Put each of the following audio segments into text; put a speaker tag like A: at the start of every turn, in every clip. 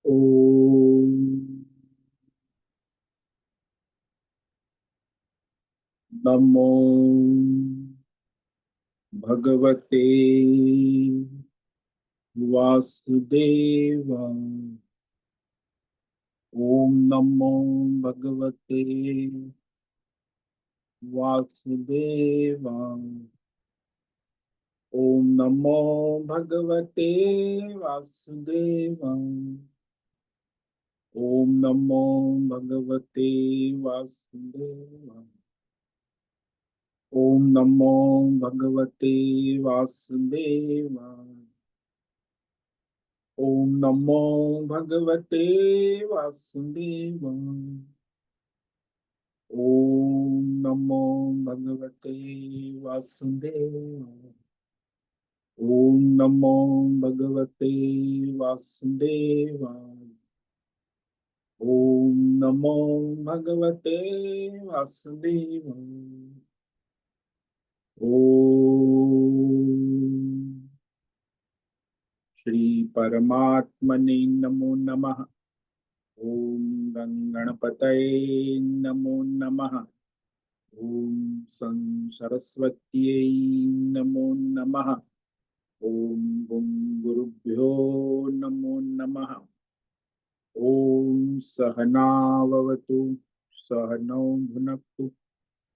A: ओम नमो भगवते वासुदेवाय। ओम नमो भगवते वासुदेवाय। ओम नमो भगवते वासुदेवाय। ओम नमो भगवते वासुदेवाय। ओम नमो भगवते वासुदेवाय। ओम नमो भगवते वासुदेवाय। ओम नमो भगवते वासुदेवाय। ओम नमो भगवते वासुदेवाय। ओम नमो भगवते वासुदेवाय। ओम श्री परमात्मने नमो नमः। ओम गणपतये नमो नमः। ओम सं सरस्वत्यै नमो नमः। ओम गुं गुरुभ्यो नमो नमः। ओम सहनाववतु सहनौ भुनक्तु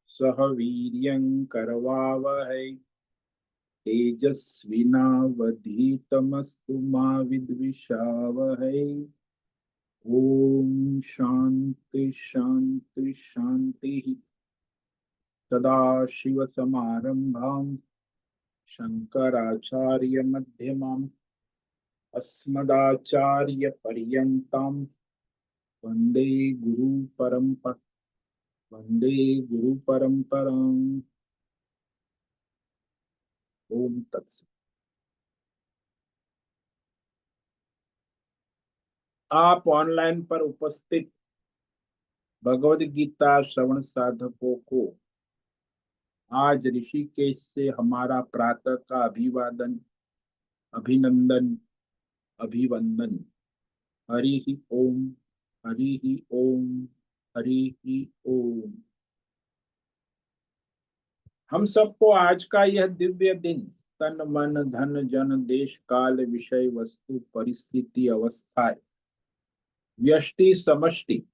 A: सह वीर्यं करवावहै तेजस्विनावधीतमस्तु मा विद्विषावहै। ओम शांति शांति शांति। सदाशिवसमारम्भां शंकराचार्यमध्यमाम् अस्मदाचार्यपर्यन्तां वन्दे वन्दे गुरुपरम्पराम्। ओम तत्सत। आप ऑनलाइन पर उपस्थित भगवद गीता श्रवण साधकों को आज ऋषिकेश से हमारा प्रातः का अभिवादन, अभिनंदन, अभिवंदन। हरि ही ओम, हरि ही ओम, हरि ही ओम। हम सबको आज का यह दिव्य दिन तन मन धन जन देश काल विषय वस्तु परिस्थिति अवस्थाएं व्यष्टि समष्टि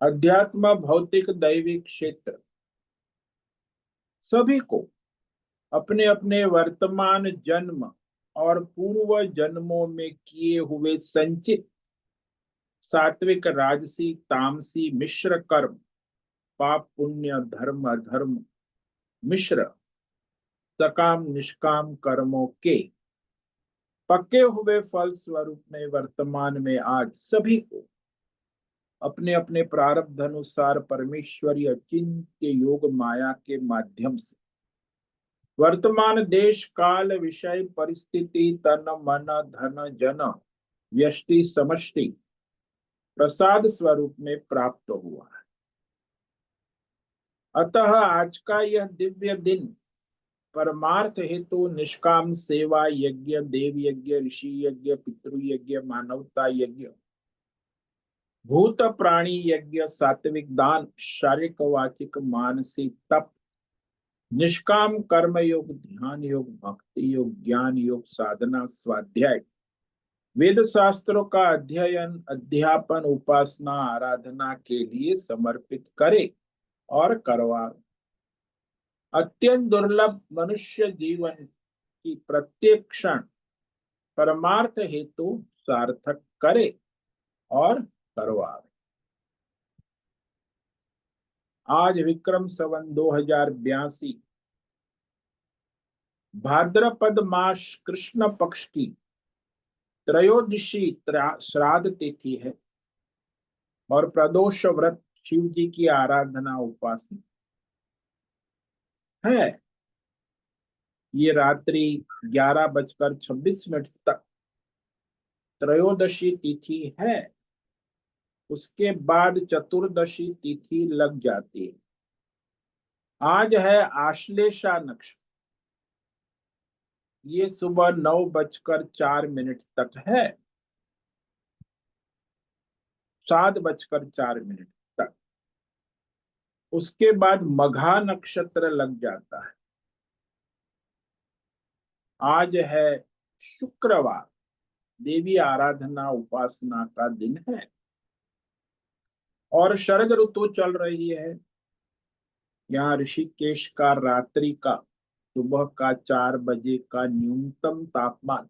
A: अध्यात्म भौतिक दैविक क्षेत्र सभी को अपने अपने वर्तमान जन्म और पूर्व जन्मों में किए हुए संचित सात्विक राजसी तामसी मिश्र कर्म पाप पुण्य धर्म अधर्म मिश्र सकाम निष्काम कर्मों के पक्के हुए फल स्वरूप में वर्तमान में आज सभी को अपने अपने प्रारब्ध अनुसार परमेश्वरी अचिंत्य योग माया के माध्यम से वर्तमान देश काल विषय परिस्थिति तन मन धन जन व्यष्टि समष्टि प्रसाद स्वरूप में प्राप्त हुआ है। अतः आज का यह दिव्य दिन परमार्थ हेतु निष्काम सेवा यज्ञ देव यज्ञ ऋषि यज्ञ पितृ यज्ञ मानवता यज्ञ भूत प्राणी यज्ञ सात्विक दान शारीरिक वाचिक मानसिक तप निष्काम कर्म योग ध्यान योग भक्ति योग ज्ञान योग साधना स्वाध्याय वेद शास्त्रों का अध्ययन अध्यापन उपासना आराधना के लिए समर्पित करे और करवा अत्यंत दुर्लभ मनुष्य जीवन की प्रत्येक क्षण परमार्थ हेतु सार्थक करे और करवावे। आज विक्रम संवत 2082 भाद्रपद मास कृष्ण पक्ष की त्रयोदशी श्राद्ध तिथि है और प्रदोष व्रत शिव जी की आराधना उपासना है। ये रात्रि 11:26 तक त्रयोदशी तिथि है। उसके बाद चतुर्दशी तिथि लग जाती है। आज है आश्लेषा नक्षत्र। ये सुबह 9:04 तक है 7:04 तक। उसके बाद मघा नक्षत्र लग जाता है। आज है शुक्रवार, देवी आराधना उपासना का दिन है और शरद ऋतु चल रही है। यहाँ ऋषिकेश का रात्रि का सुबह का 4 बजे का न्यूनतम तापमान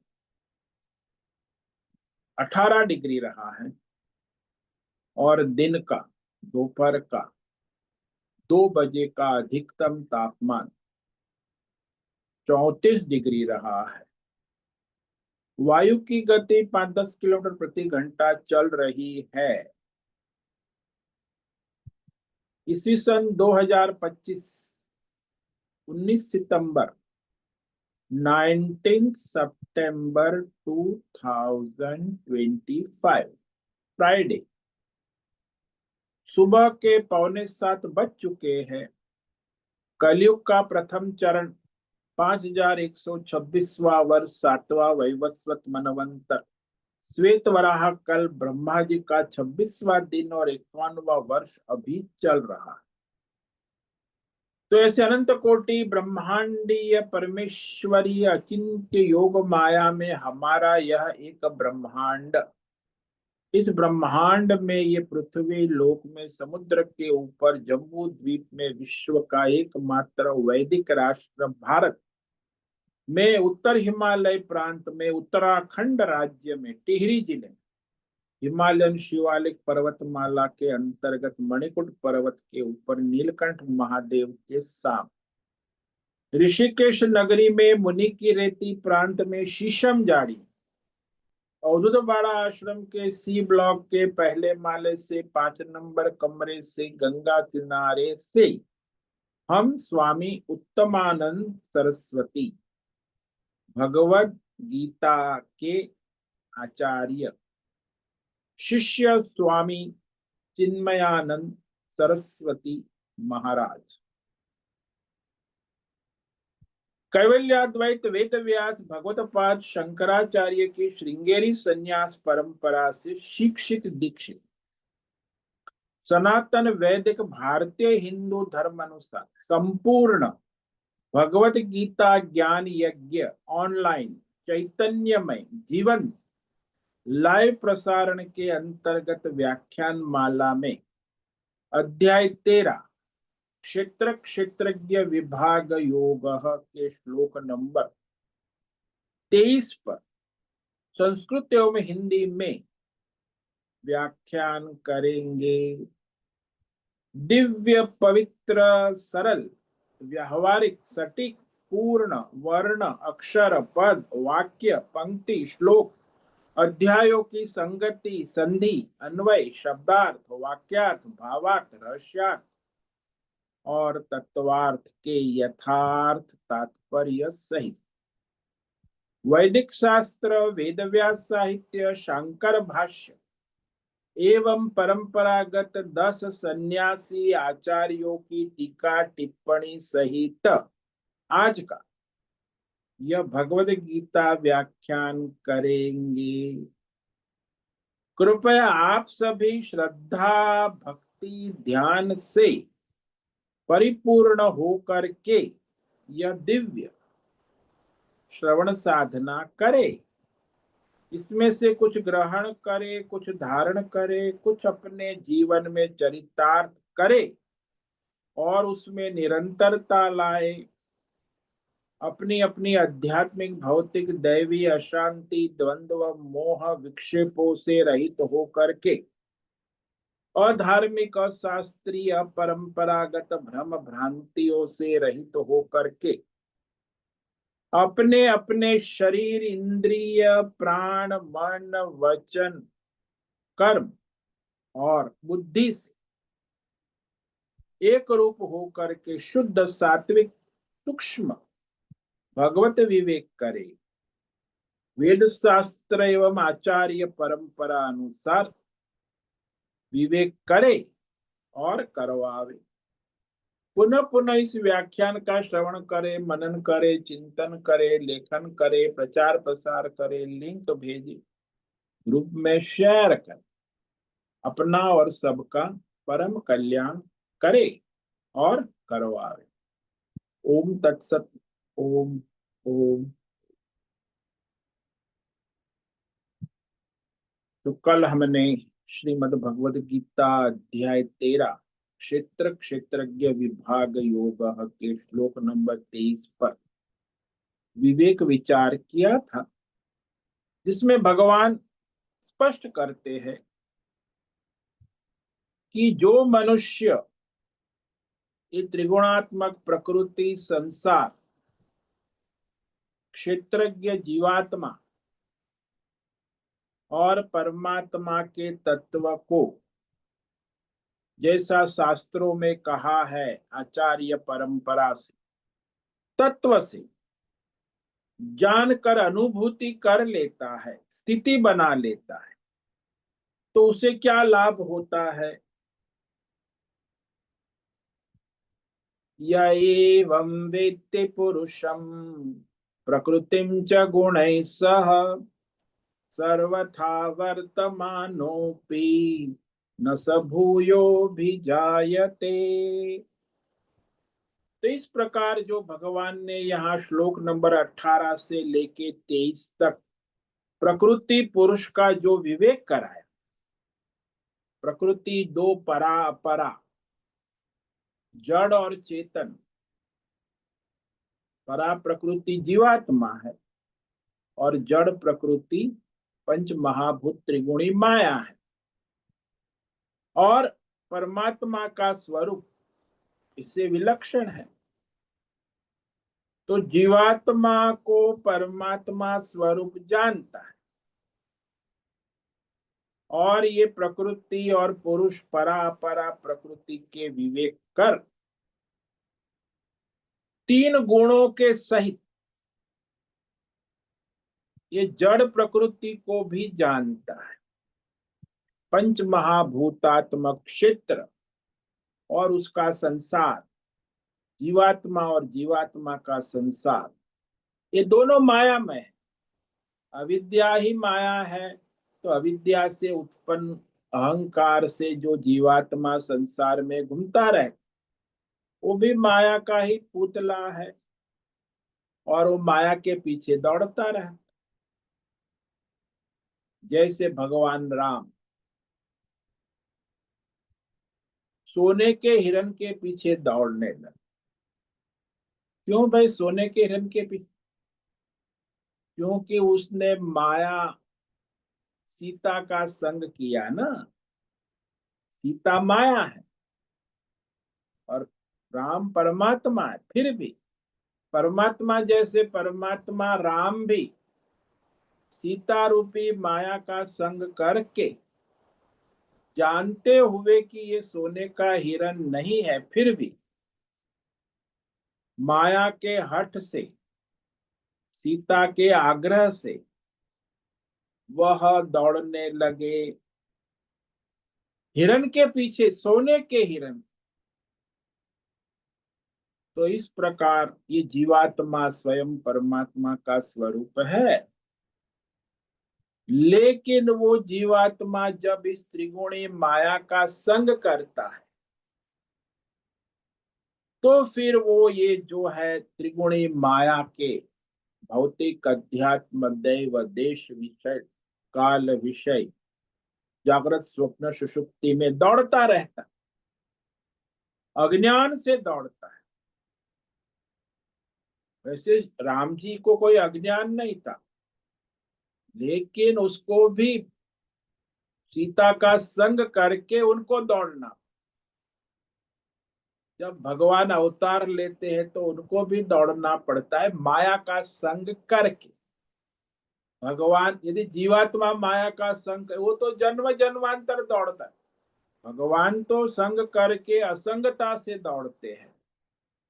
A: 18 डिग्री रहा है और दिन का दोपहर का 2 बजे का अधिकतम तापमान 34 डिग्री रहा है। वायु की गति 5-10 किलोमीटर प्रति घंटा चल रही है। ईस्वी सन 2025, 19 सितंबर, 19 सितंबर 2025, फ्राइडे, सुबह के 6:45 बज चुके हैं। कलयुग का प्रथम चरण 5126वां वर्ष, 7वां वैवस्वत मनवंतर, श्वेत वराह कल, ब्रह्मा जी का 26वां दिन और 51वां वर्ष अभी चल रहा है। तो ऐसे अनंत कोटि ब्रह्मांडीय परमेश्वरीय अचिंत्य योग माया में हमारा यह एक ब्रह्मांड, इस ब्रह्मांड में ये पृथ्वी लोक में समुद्र के ऊपर जम्बू द्वीप में विश्व का एकमात्र वैदिक राष्ट्र भारत में उत्तर हिमालय प्रांत में उत्तराखंड राज्य में टिहरी जिले हिमालयन शिवालिक पर्वतमाला के अंतर्गत मणिकुट पर्वत के ऊपर नीलकंठ महादेव के सामने ऋषिकेश नगरी में मुनि की रेती प्रांत में शीशम जाड़ी अवधूत बाड़ा आश्रम के सी ब्लॉक के पहले माले से 5 नंबर कमरे से गंगा किनारे से हम स्वामी उत्तमानंद सरस्वती भगवद गीता के आचार्य शिष्य स्वामी चिन्मयानंद सरस्वती महाराज, कैवल्याद्वैत वेद व्यास भगवतपाद शंकराचार्य की श्रृंगेरी संन्यास परंपरा से शिक्षित दीक्षित सनातन वैदिक भारतीय हिंदू धर्म अनुसार संपूर्ण भगवत गीता ज्ञान यज्ञ ऑनलाइन चैतन्यमय जीवन लाइव प्रसारण के अंतर्गत व्याख्यान माला में अध्याय 13 क्षेत्र क्षेत्रज्ञ विभाग योग के श्लोक नंबर 23 पर संस्कृत एवं हिंदी में व्याख्यान करेंगे। दिव्य पवित्र सरल व्यावहारिक सटीक पूर्ण वर्ण अक्षर पद वाक्य पंक्ति श्लोक अध्यायों की संगति संधि अन्वय शब्दार्थ वाक्यार्थ भावार्थ रहस्यार्थ और तत्वार्थ के यथार्थ तात्पर्य सहित वैदिक शास्त्र वेदव्यास साहित्य शंकर भाष्य एवं परंपरागत 10 सन्यासी आचार्यों की टीका टिप्पणी सहित आज का यह भगवद गीता व्याख्यान करेंगे। कृपया आप सभी श्रद्धा भक्ति ध्यान से परिपूर्ण होकर के यह दिव्य श्रवण साधना करे। इसमें से कुछ ग्रहण करे, कुछ धारण करे, कुछ अपने जीवन में चरितार्थ करे और उसमें निरंतरता लाए। अपनी अपनी आध्यात्मिक भौतिक दैवी अशांति द्वंद्व मोह विक्षेपों से रहित होकर के अधार्मिक अशास्त्रीय परंपरागत भ्रम भ्रांतियों से रहित होकर के अपने अपने शरीर इंद्रिय प्राण मन वचन कर्म और बुद्धि से एक रूप होकर के शुद्ध सात्विक सूक्ष्म भगवत विवेक करे। वेद शास्त्र एवं आचार्य परंपरा अनुसार विवेक करे और करवावे। पुनः पुनः इस व्याख्यान का श्रवण करे, मनन करे, चिंतन करे, लेखन करे, प्रचार प्रसार करे, लिंक भेजे, ग्रुप में शेयर करे। अपना और सबका परम कल्याण करे और करवावे। ओम तत्सत। ओम। ओम। तो कल हमने श्रीमद् भगवद गीता अध्याय 13 क्षेत्र क्षेत्रज्ञ विभाग योग के श्लोक नंबर 23 पर विवेक विचार किया था, जिसमें भगवान स्पष्ट करते हैं कि जो मनुष्य ये त्रिगुणात्मक प्रकृति संसार क्षेत्रज्ञ जीवात्मा और परमात्मा के तत्व को, जैसा शास्त्रों में कहा है, आचार्य परंपरा से तत्व से जानकर अनुभूति कर लेता है, स्थिति बना लेता है, तो उसे क्या लाभ होता है? य एवं वेत्ति पुरुषं प्रकृतिं च गुणैः सह सर्वथा वर्तमानोऽपि न स भूयोऽभिजायते। तो इस प्रकार जो भगवान ने यहाँ श्लोक नंबर 18 से लेके 23 तक प्रकृति पुरुष का जो विवेक कराया, प्रकृति दो परा अपरा, जड़ और चेतन। परा प्रकृति जीवात्मा है और जड़ प्रकृति पंच महाभूत त्रिगुणी माया है, और परमात्मा का स्वरूप इससे विलक्षण है। तो जीवात्मा को परमात्मा स्वरूप जानता है, और ये प्रकृति और पुरुष परा अपरा प्रकृति के विवेक कर तीन गुणों के सहित ये जड़ प्रकृति को भी जानता है। पंच महाभूतात्मक क्षेत्र और उसका संसार, जीवात्मा और जीवात्मा का संसार, ये दोनों मायामय है। अविद्या ही माया है, तो अविद्या से उत्पन्न अहंकार से जो जीवात्मा संसार में घूमता रहे, वो भी माया का ही पुतला है, और वो माया के पीछे दौड़ता रहे। जैसे भगवान राम सोने के हिरण के पीछे दौड़ने लगे। क्यों भाई सोने के हिरण के पीछे? क्योंकि उसने माया सीता का संग किया ना। सीता माया है और राम परमात्मा है। फिर भी परमात्मा जैसे परमात्मा राम भी सीता रूपी माया का संग करके, जानते हुए कि ये सोने का हिरण नहीं है, फिर भी माया के हठ से, सीता के आग्रह से वह दौड़ने लगे हिरण के पीछे, सोने के हिरण। तो इस प्रकार ये जीवात्मा स्वयं परमात्मा का स्वरूप है, लेकिन वो जीवात्मा जब इस त्रिगुणी माया का संग करता है, तो फिर वो ये जो है त्रिगुणी माया के भौतिक अध्यात्म दैव देश विषय काल विषय जागृत स्वप्न सुषुप्ति में दौड़ता रहता, अज्ञान से दौड़ता है। वैसे राम जी को कोई अज्ञान नहीं था, लेकिन उसको भी सीता का संग करके उनको दौड़ना। जब भगवान अवतार लेते हैं तो उनको भी दौड़ना पड़ता है माया का संग करके। भगवान यदि जीवात्मा माया का संग, वो तो जन्म जन्मांतर दौड़ता है। भगवान तो संग करके असंगता से दौड़ते हैं,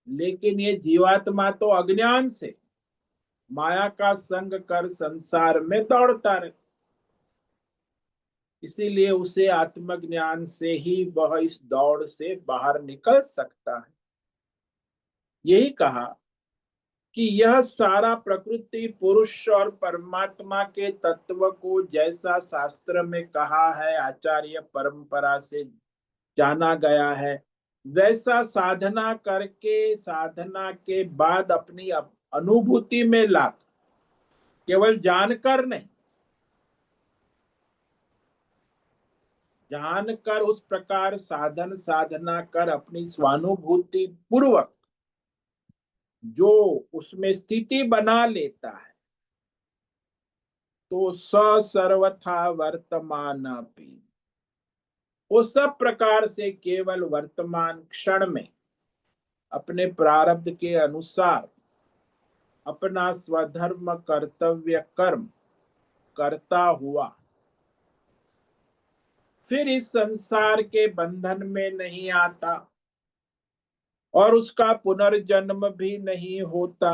A: लेकिन ये जीवात्मा तो अज्ञान से माया का संग कर संसार में दौड़ता रहे। इसीलिए उसे आत्मज्ञान से ही वह इस दौड़ से बाहर निकल सकता है। यही कहा कि यह सारा प्रकृति पुरुष और परमात्मा के तत्व को जैसा शास्त्र में कहा है, आचार्य परंपरा से जाना गया है, वैसा साधना करके, साधना के बाद अपनी अनुभूति में ला, केवल जानकर नहीं, जानकर उस प्रकार साधन साधना कर अपनी स्वानुभूति पूर्वक जो उसमें स्थिति बना लेता है, तो स सर्वथा वर्तमान भी, वो सब प्रकार से केवल वर्तमान क्षण में अपने प्रारब्ध के अनुसार अपना स्वधर्म कर्तव्य कर्म करता हुआ फिर इस संसार के बंधन में नहीं आता और उसका पुनर्जन्म भी नहीं होता,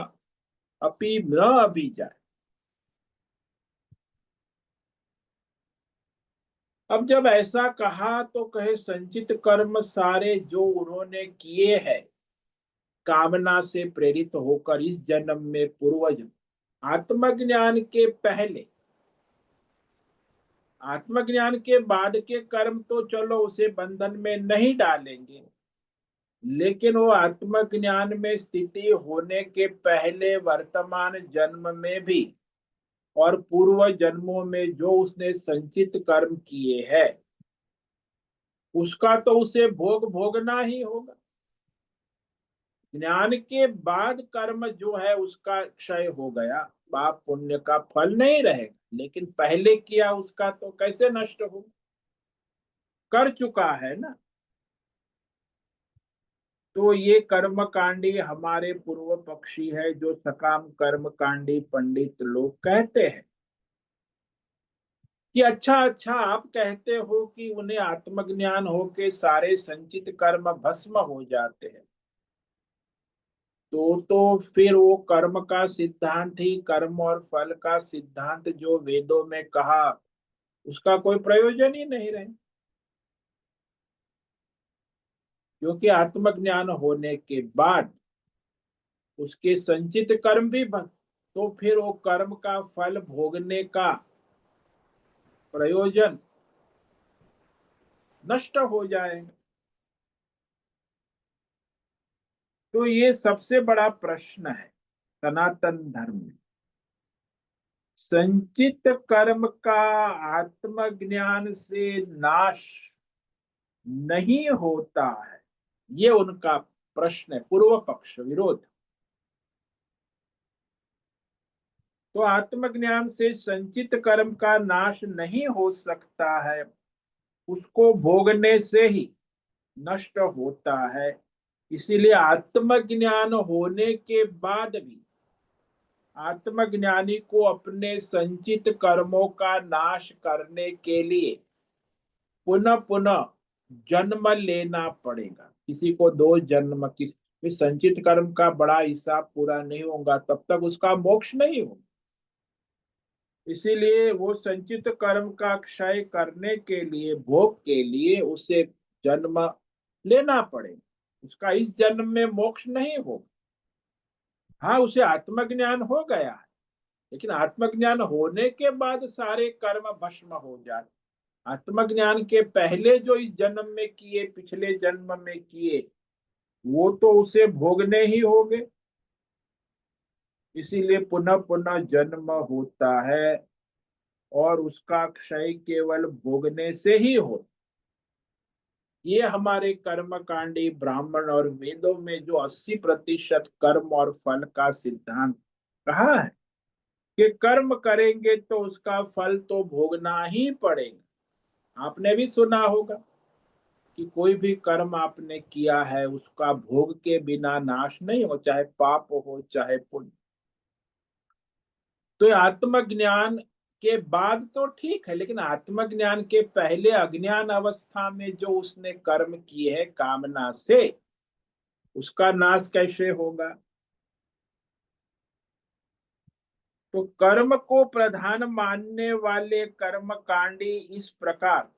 A: अपि न अभी जाए। अब जब ऐसा कहा तो कहे संचित कर्म सारे जो उन्होंने किए हैं कामना से प्रेरित होकर इस जन्म में पूर्वज आत्मज्ञान के पहले, आत्मज्ञान के बाद के कर्म तो चलो उसे बंधन में नहीं डालेंगे, लेकिन वो आत्मज्ञान में स्थिति होने के पहले वर्तमान जन्म में भी और पूर्व जन्मों में जो उसने संचित कर्म किए हैं उसका तो उसे भोग भोगना ही होगा। ज्ञान के बाद कर्म जो है उसका क्षय हो गया, पाप पुण्य का फल नहीं रहेगा, लेकिन पहले किया उसका तो कैसे नष्ट हो, कर चुका है ना। तो ये कर्म कांडी हमारे पूर्व पक्षी है जो सकाम कर्म कांडी पंडित लोग कहते हैं कि अच्छा अच्छा आप कहते हो कि उन्हें आत्मज्ञान होके सारे संचित कर्म भस्म हो जाते हैं, तो फिर वो कर्म का सिद्धांत ही, कर्म और फल का सिद्धांत जो वेदों में कहा उसका कोई प्रयोजन ही नहीं रहे, क्योंकि आत्मज्ञान होने के बाद उसके संचित कर्म भी बन, तो फिर वो कर्म का फल भोगने का प्रयोजन नष्ट हो जाएगा। तो ये सबसे बड़ा प्रश्न है सनातन धर्म में, संचित कर्म का आत्मज्ञान से नाश नहीं होता है, ये उनका प्रश्न है, पूर्व पक्ष विरोध। तो आत्मज्ञान से संचित कर्म का नाश नहीं हो सकता है, उसको भोगने से ही नष्ट होता है। इसीलिए आत्मज्ञान होने के बाद भी आत्मज्ञानी को अपने संचित कर्मों का नाश करने के लिए पुनः पुनः जन्म लेना पड़ेगा। किसी को दो जन्म, किसी संचित कर्म का बड़ा हिसाब पूरा नहीं होगा तब तक उसका मोक्ष नहीं होगा। इसीलिए वो संचित कर्म का क्षय करने के लिए, भोग के लिए उसे जन्म लेना पड़ेगा, उसका इस जन्म में मोक्ष नहीं होगा। हाँ, उसे आत्मज्ञान हो गया है, लेकिन आत्मज्ञान होने के बाद सारे कर्म भस्म हो जाते। आत्मज्ञान के पहले जो इस जन्म में किए, पिछले जन्म में किए, वो तो उसे भोगने ही होंगे। इसीलिए पुनः पुनः जन्म होता है और उसका क्षय केवल भोगने से ही हो। ये हमारे कर्मकांडी ब्राह्मण और वेदों में जो 80% कर्म और फल का सिद्धांत कहा है कि कर्म करेंगे तो उसका फल तो भोगना ही पड़ेगा। आपने भी सुना होगा कि कोई भी कर्म आपने किया है उसका भोग के बिना नाश नहीं हो, चाहे पाप हो चाहे पुण्य। तो आत्मज्ञान के बाद तो ठीक है, लेकिन आत्मज्ञान के पहले अज्ञान अवस्था में जो उसने कर्म किए हैं कामना से, उसका नाश कैसे होगा। तो कर्म को प्रधान मानने वाले कर्मकांडी इस प्रकार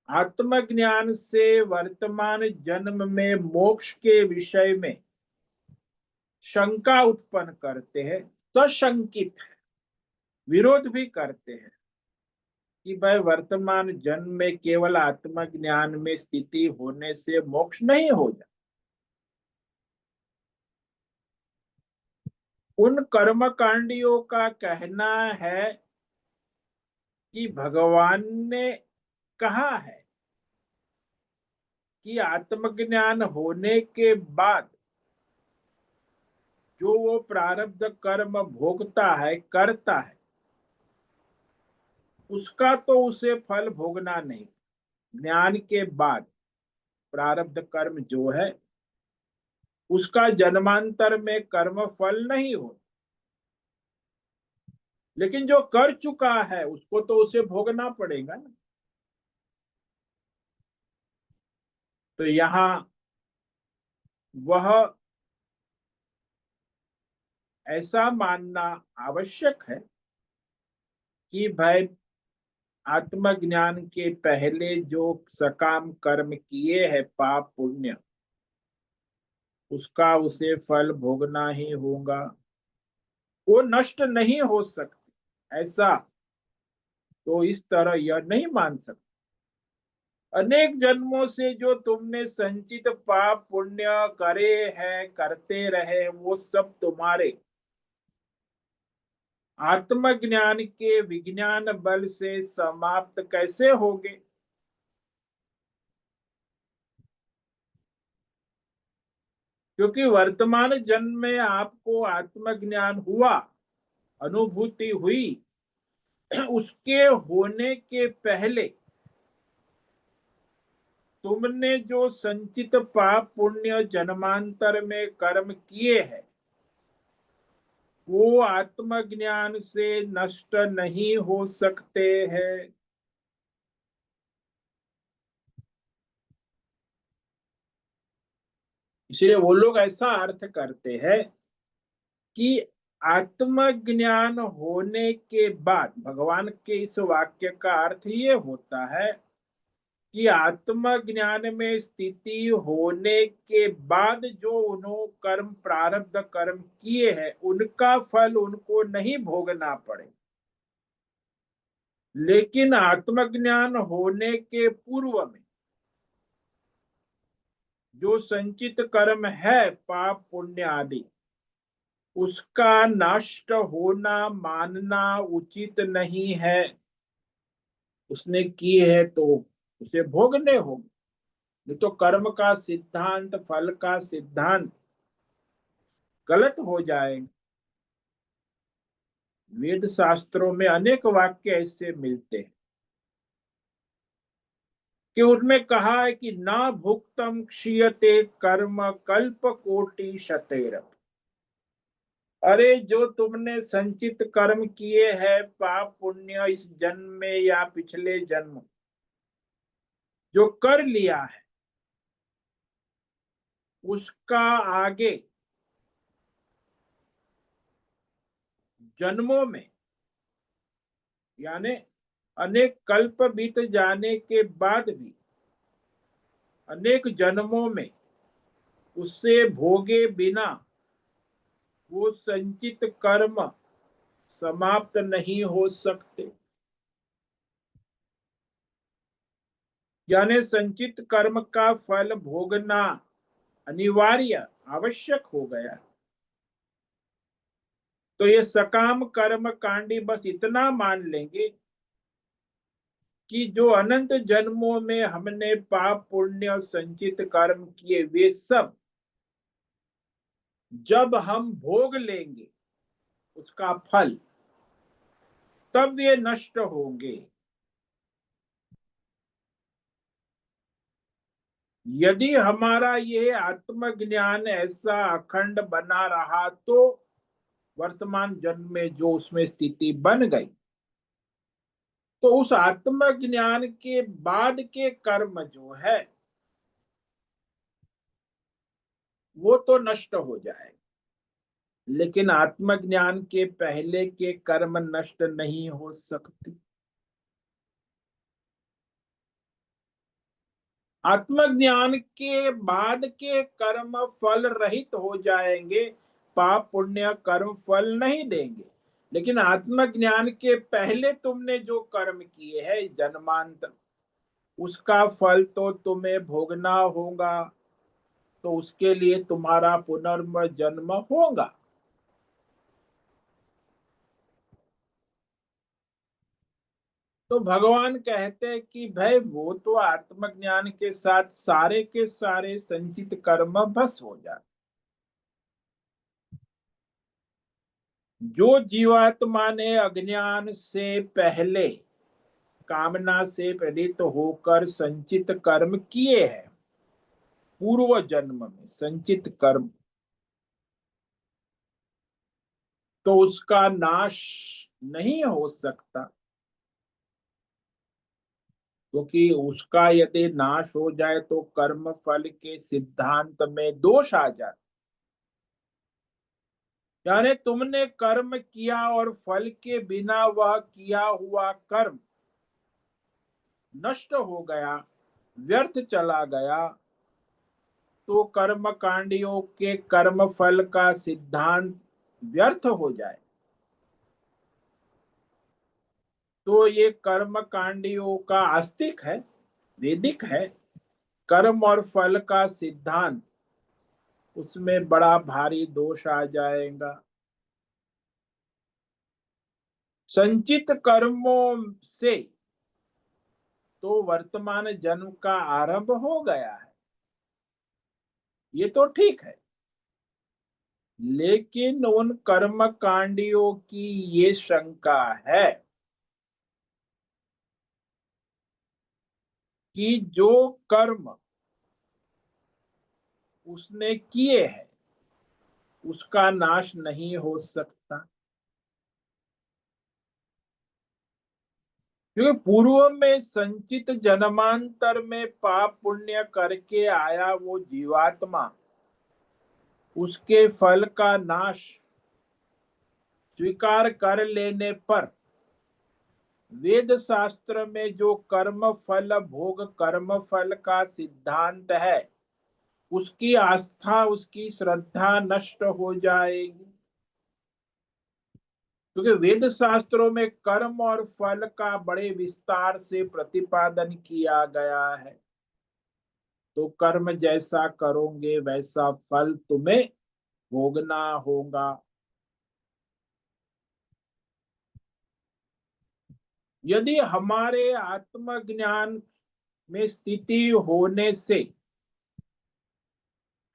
A: आत्मज्ञान से वर्तमान जन्म में मोक्ष के विषय में शंका उत्पन्न करते हैं, सशंकित है, विरोध भी करते हैं कि भाई वर्तमान जन्म में केवल आत्मज्ञान में स्थिति होने से मोक्ष नहीं हो जाता। उन कर्मकांडियों का कहना है कि भगवान ने कहा है कि आत्मज्ञान होने के बाद जो वो प्रारब्ध कर्म भोगता है, करता है, उसका तो उसे फल भोगना नहीं। ज्ञान के बाद प्रारब्ध कर्म जो है उसका जन्मांतर में कर्म फल नहीं हो, लेकिन जो कर चुका है उसको तो उसे भोगना पड़ेगा ना। तो यहाँ वह ऐसा मानना आवश्यक है कि भाई आत्मज्ञान के पहले जो सकाम कर्म किए हैं, पाप पुण्य, उसका उसे फल भोगना ही होगा, वो नष्ट नहीं हो सकते। ऐसा तो इस तरह यह नहीं मान सकते। अनेक जन्मों से जो तुमने संचित पाप पुण्य करे हैं, करते रहे, वो सब तुम्हारे आत्मज्ञान के विज्ञान बल से समाप्त कैसे होंगे। क्योंकि वर्तमान जन्म में आपको आत्मज्ञान हुआ, अनुभूति हुई, उसके होने के पहले तुमने जो संचित पाप पुण्य जन्मांतर में कर्म किए हैं, वो आत्मज्ञान से नष्ट नहीं हो सकते हैं। इसलिए वो लोग ऐसा अर्थ करते हैं कि आत्मज्ञान होने के बाद, भगवान के इस वाक्य का अर्थ ये होता है कि आत्मज्ञान में स्थिति होने के बाद जो उन्होंने कर्म, प्रारब्ध कर्म किए हैं, उनका फल उनको नहीं भोगना पड़े। लेकिन आत्मज्ञान होने के पूर्व में जो संचित कर्म है, पाप पुण्य आदि, उसका नष्ट होना मानना उचित नहीं है। उसने किए है तो उसे भोगने होंगे। नहीं तो कर्म का सिद्धांत, फल का सिद्धांत गलत हो जाएगा। वेद शास्त्रों में अनेक वाक्य ऐसे मिलते हैं कि उनमें कहा है कि ना भुक्तम क्षीयते कर्म कल्प कोटि शतेर। अरे जो तुमने संचित कर्म किए हैं, पाप पुण्य, इस जन्म में या पिछले जन्म जो कर लिया है, उसका आगे जन्मों में, यानी अनेक कल्प बीत जाने के बाद भी अनेक जन्मों में उससे भोगे बिना वो संचित कर्म समाप्त नहीं हो सकते। यानी संचित कर्म का फल भोगना अनिवार्य, आवश्यक हो गया। तो ये सकाम कर्म कांडी बस इतना मान लेंगे कि जो अनंत जन्मों में हमने पाप पुण्य संचित कर्म किए, वे सब जब हम भोग लेंगे उसका फल, तब ये नष्ट होंगे। यदि हमारा ये आत्मज्ञान ऐसा अखंड बना रहा तो वर्तमान जन्म में जो उसमें स्थिति बन गई, तो उस आत्मज्ञान के बाद के कर्म जो है वो तो नष्ट हो जाएगा। लेकिन आत्मज्ञान के पहले के कर्म नष्ट नहीं हो सकते। आत्मज्ञान के बाद के कर्म फल रहित हो जाएंगे, पाप पुण्य कर्म फल नहीं देंगे, लेकिन आत्मज्ञान के पहले तुमने जो कर्म किए हैं जन्मांतर, उसका फल तो तुम्हें भोगना होगा, तो उसके लिए तुम्हारा पुनर्जन्म होगा। तो भगवान कहते हैं कि भाई वो तो आत्मज्ञान के साथ सारे के सारे संचित कर्म भस्म हो जाते। जो जीवात्मा ने अज्ञान से पहले कामना से प्रेरित होकर संचित कर्म किए हैं, पूर्व जन्म में संचित कर्म, तो उसका नाश नहीं हो सकता, क्योंकि उसका यदि नाश हो जाए तो कर्म फल के सिद्धांत में दोष आ जाए। यानी तुमने कर्म किया और फल के बिना वह किया हुआ कर्म नष्ट हो गया, व्यर्थ चला गया, तो कर्म कांडियों के कर्म फल का सिद्धांत व्यर्थ हो जाए। तो ये कर्म कांडियों का आस्तिक है, वैदिक है। कर्म और फल का सिद्धांत, उसमें बड़ा भारी दोष आ जाएगा। संचित कर्मों से तो वर्तमान जन्म का आरंभ हो गया है, ये तो ठीक है, लेकिन उन कर्म कांडियों की ये शंका है कि जो कर्म उसने किए हैं उसका नाश नहीं हो सकता, क्योंकि पूर्व में संचित जन्मांतर में पाप पुण्य करके आया वो जीवात्मा, उसके फल का नाश स्वीकार कर लेने पर वेद शास्त्र में जो कर्म फल भोग कर्म फल का सिद्धांत है, उसकी आस्था उसकी श्रद्धा नष्ट हो जाएगी। क्योंकि वेद शास्त्रों में कर्म और फल का बड़े विस्तार से प्रतिपादन किया गया है। तो कर्म जैसा करोगे वैसा फल तुम्हें भोगना होगा। यदि हमारे आत्मज्ञान में स्थिति होने से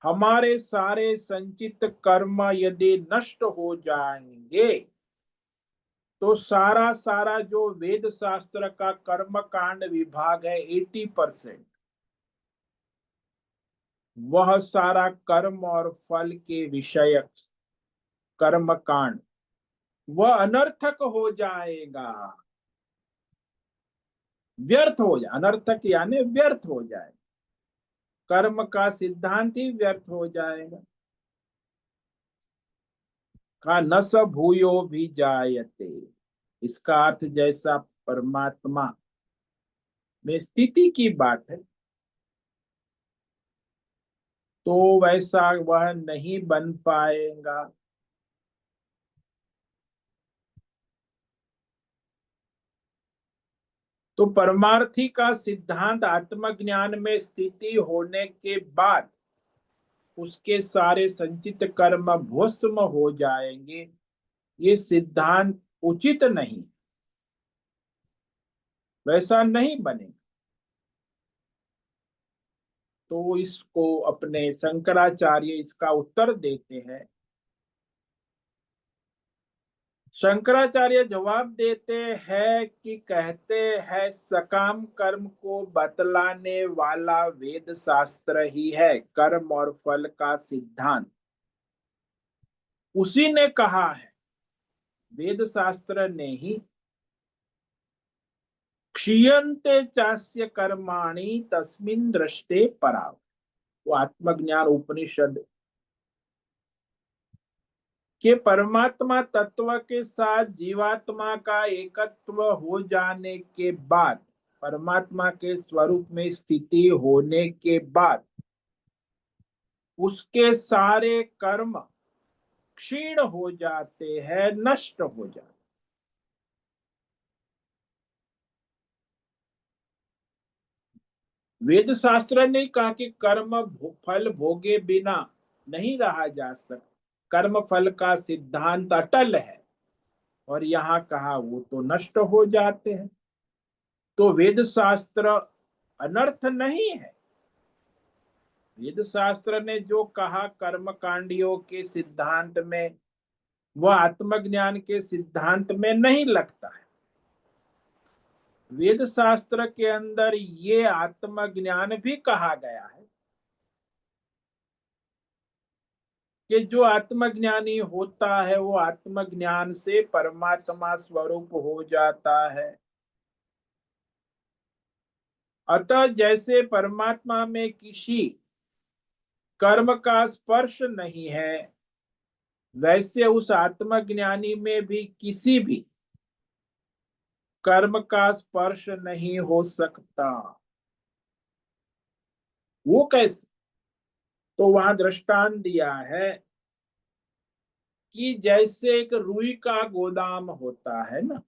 A: हमारे सारे संचित कर्म यदि नष्ट हो जाएंगे, तो सारा सारा जो वेद शास्त्र का कर्म कांड विभाग है 80%, वह सारा कर्म और फल के विषय कर्म कांड वह अनर्थक हो जाएगा, व्यर्थ हो जाए, अनर्थक यानी व्यर्थ हो जाए, कर्म का सिद्धांत ही व्यर्थ हो जाएगा। का न स भूयो भी जायते, इसका अर्थ जैसा परमात्मा में स्थिति की बात है, तो वैसा वह नहीं बन पाएगा। तो परमार्थी का सिद्धांत आत्मज्ञान में स्थिति होने के बाद उसके सारे संचित कर्म भस्म हो जाएंगे, ये सिद्धांत उचित नहीं, वैसा नहीं बनेगा। तो इसको अपने शंकराचार्य इसका उत्तर देते हैं। शंकराचार्य जवाब देते हैं कि कहते हैं सकाम कर्म को बतलाने वाला वेद शास्त्र ही है कर्म और फल का सिद्धांत। उसी ने कहा है, वेद शास्त्र ने ही, क्षीयन्ते चास्य कर्माणि तस्मिन् दृष्टे पराव, वो आत्मज्ञान उपनिषद के परमात्मा तत्व के साथ जीवात्मा का एकत्व हो जाने के बाद, परमात्मा के स्वरूप में स्थिति होने के बाद उसके सारे कर्म क्षीण हो जाते हैं, नष्ट हो जाते। वेद शास्त्र ने कहा कि फल भोगे बिना नहीं रहा जा सकता, कर्म फल का सिद्धांत अटल है। और यहाँ कहा वो तो नष्ट हो जाते हैं। तो वेद शास्त्र अनर्थ नहीं है। वेद शास्त्र ने जो कहा कर्म कांडियों के सिद्धांत में, वह आत्मज्ञान के सिद्धांत में नहीं लगता है। वेद शास्त्र के अंदर ये आत्मज्ञान भी कहा गया है कि जो आत्मज्ञानी होता है वो आत्मज्ञान से परमात्मा स्वरूप हो जाता है। अतः जैसे परमात्मा में किसी कर्म का स्पर्श नहीं है, वैसे उस आत्मज्ञानी में भी किसी भी कर्म का स्पर्श नहीं हो सकता। वो कैसे? तो वहां दृष्टांत दिया है कि जैसे एक रुई का गोदाम होता है ना,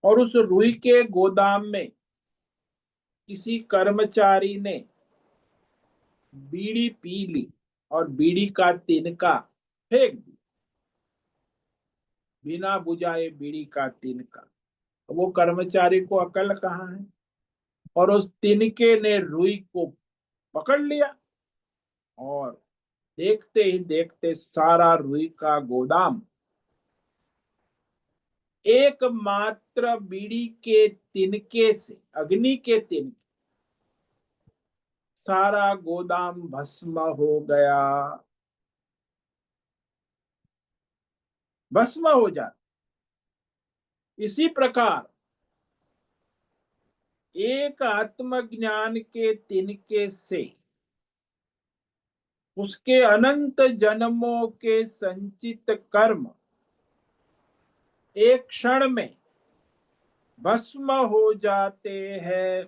A: और उस रुई के गोदाम में किसी कर्मचारी ने बीड़ी पी ली और बीड़ी का तिनका फेंक दी, बिना बुझाए बीड़ी का तिनका। तो वो कर्मचारी को अकल कहाँ है? और उस तिनके ने रुई को पकड़ लिया, और देखते ही देखते सारा रुई का गोदाम एकमात्र बीड़ी के तिनके से, अग्नि के तिनके, सारा गोदाम भस्म हो गया, भस्म हो जाता। इसी प्रकार एक आत्मज्ञान के तिनके से उसके अनंत जन्मों के संचित कर्म एक क्षण में भस्म हो जाते हैं।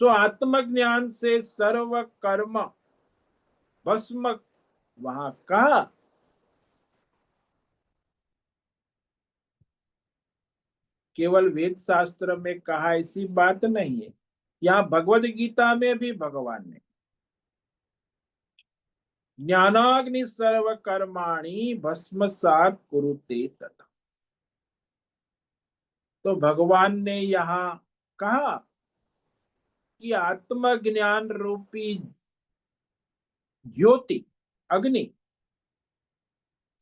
A: सो आत्मज्ञान से सर्व कर्म भस्म, वहां कहा केवल वेद शास्त्र में कहा ऐसी बात नहीं है। यहाँ भगवत गीता में भी भगवान ने ज्ञानाग्नि सर्व कर्माणि भस्मसात् कुरुते तथा। तो भगवान ने यहाँ कहा कि आत्मज्ञान रूपी ज्योति, अग्नि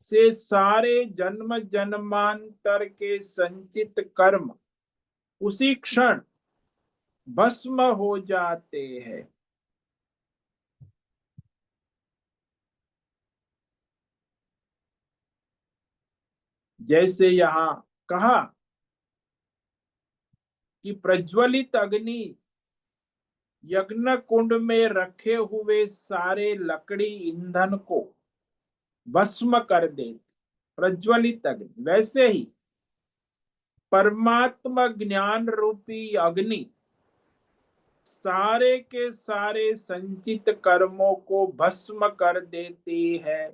A: से सारे जन्म जन्मांतर के संचित कर्म उसी क्षण भस्म हो जाते हैं। जैसे यहाँ कहा कि प्रज्वलित अग्नि यज्ञ कुंड में रखे हुए सारे लकड़ी ईंधन को भस्म कर दे, प्रज्वलित अग्नि, वैसे ही परमात्मा ज्ञान रूपी अग्नि सारे के सारे संचित कर्मों को भस्म कर देती है।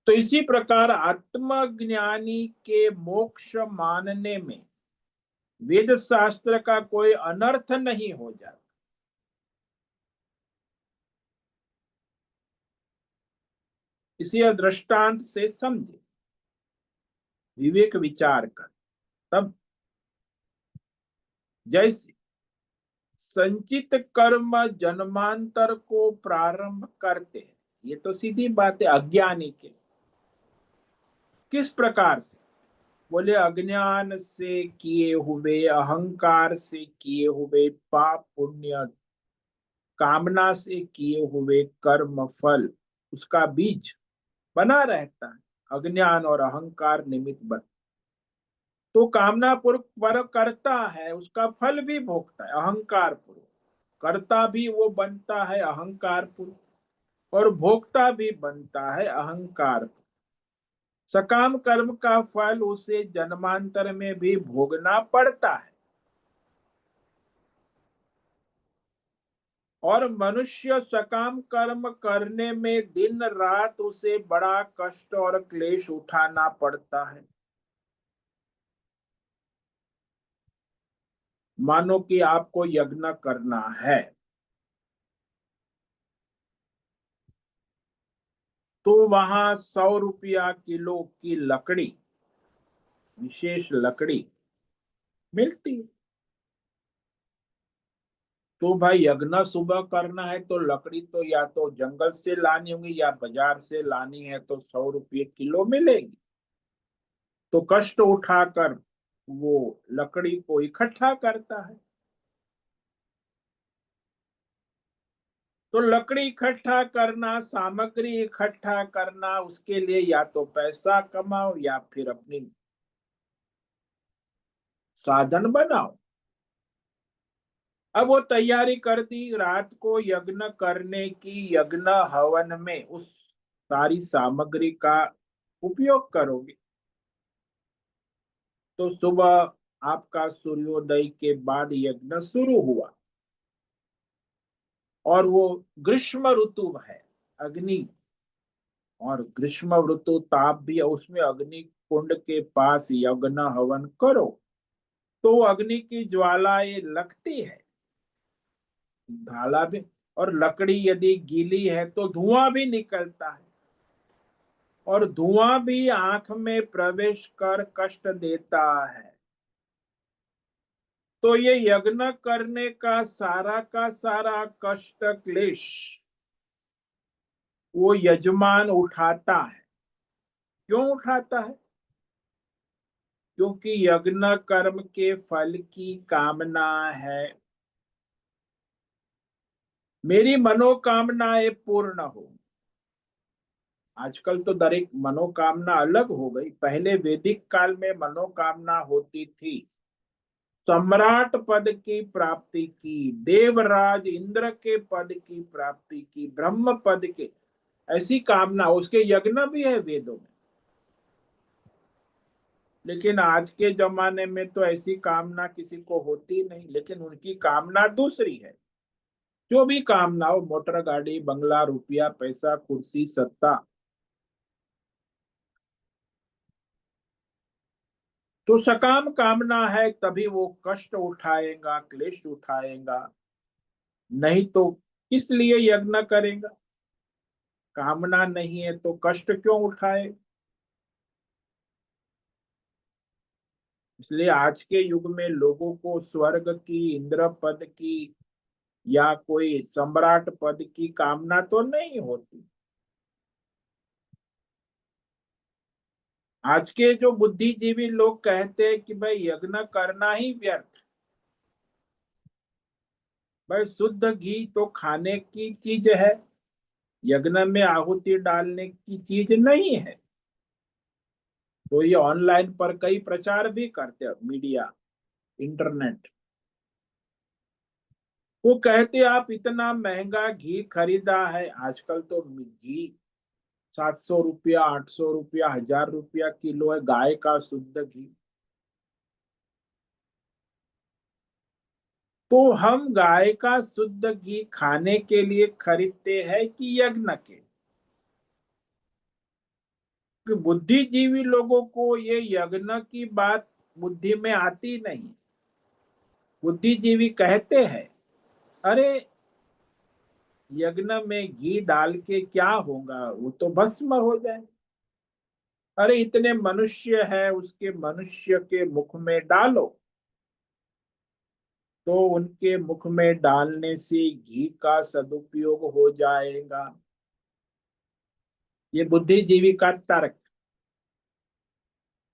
A: तो इसी प्रकार आत्मज्ञानी के मोक्ष मानने में वेद शास्त्र का कोई अनर्थ नहीं हो जाता। इसी दृष्टांत से समझे, विवेक विचार कर। तब जैसे संचित कर्म जन्मांतर को प्रारंभ करते हैं, ये तो सीधी बात है अज्ञानी के। किस प्रकार से? बोले अज्ञान से किए हुए, अहंकार से किए हुए पाप पुण्य, कामना से किए हुए कर्म फल, उसका बीज बना रहता है। अज्ञान और अहंकार निमित्त बन, तो कामना पूर्वक पर करता है, उसका फल भी भोगता है अहंकार पूर्वक। करता भी वो बनता है अहंकार पूर्वक, और भोक्ता भी बनता है अहंकार। सकाम कर्म का फल उसे जन्मांतर में भी भोगना पड़ता है। और मनुष्य सकाम कर्म करने में दिन रात उसे बड़ा कष्ट और क्लेश उठाना पड़ता है। मानो कि आपको यज्ञ करना है, तो वहां 100 रुपया किलो की लकड़ी, विशेष लकड़ी मिलती है। तो भाई यज्ञ सुबह करना है तो लकड़ी तो या तो जंगल से लानी होगी या बाजार से लानी है, तो 100 रुपये किलो मिलेगी। तो कष्ट उठाकर वो लकड़ी को इकट्ठा करता है। तो लकड़ी इकट्ठा करना, सामग्री इकट्ठा करना, उसके लिए या तो पैसा कमाओ या फिर अपनी साधन बनाओ। अब वो तैयारी कर दी रात को यज्ञ करने की। यज्ञ हवन में उस सारी सामग्री का उपयोग करोगे। तो सुबह आपका सूर्योदय के बाद यज्ञ शुरू हुआ। और वो ग्रीष्म ऋतु है, अग्नि, और ग्रीष्म ऋतु ताप भी है, उसमें अग्नि कुंड के पास यज्ञ हवन करो तो अग्नि की ज्वालाएं लगती है, भाला भी। और लकड़ी यदि गीली है तो धुआं भी निकलता है, और धुआं भी आंख में प्रवेश कर कष्ट देता है। तो ये यज्ञ करने का सारा कष्ट क्लेश वो यजमान उठाता है। क्यों उठाता है? क्योंकि यज्ञ कर्म के फल की कामना है, मेरी मनोकामनाएं पूर्ण हो। आजकल तो दर एक मनोकामना अलग हो गई। पहले वैदिक काल में मनोकामना होती थी सम्राट पद की प्राप्ति की, देवराज इंद्र के पद की प्राप्ति की, ब्रह्म पद के, ऐसी कामना। उसके यज्ञ भी है वेदों में। लेकिन आज के जमाने में तो ऐसी कामना किसी को होती नहीं, लेकिन उनकी कामना दूसरी है। जो भी कामना हो, मोटर गाड़ी, बंगला, रुपया, पैसा, कुर्सी, सत्ता, तो सकाम कामना है तभी वो कष्ट उठाएगा, क्लेश उठाएगा। नहीं तो किस लिए यज्ञ करेगा? कामना नहीं है तो कष्ट क्यों उठाए? इसलिए आज के युग में लोगों को स्वर्ग की, इंद्र पद की या कोई सम्राट पद की कामना तो नहीं होती। आज के जो बुद्धिजीवी लोग कहते हैं कि भाई यज्ञ करना ही व्यर्थ। भाई शुद्ध घी तो खाने की चीज है, यज्ञ में आहुति डालने की चीज नहीं है। तो ये ऑनलाइन पर कई प्रचार भी करते हैं, मीडिया, इंटरनेट। वो कहते आप इतना महंगा घी खरीदा है। आजकल तो घी 700 रुपया, 800 रुपया, 1000 रुपया किलो है, गाय का शुद्ध घी। तो हम गाय का शुद्ध घी खाने के लिए खरीदते हैं कि यज्ञ के? कि बुद्धिजीवी लोगों को ये यज्ञ की बात बुद्धि में आती नहीं। बुद्धिजीवी कहते हैं अरे यज्ञ में घी डाल के क्या होगा, वो तो भस्म हो जाए। अरे इतने मनुष्य है, उसके मनुष्य के मुख में डालो, तो उनके मुख में डालने से घी का सदुपयोग हो जाएगा। ये बुद्धिजीवी का तर्क।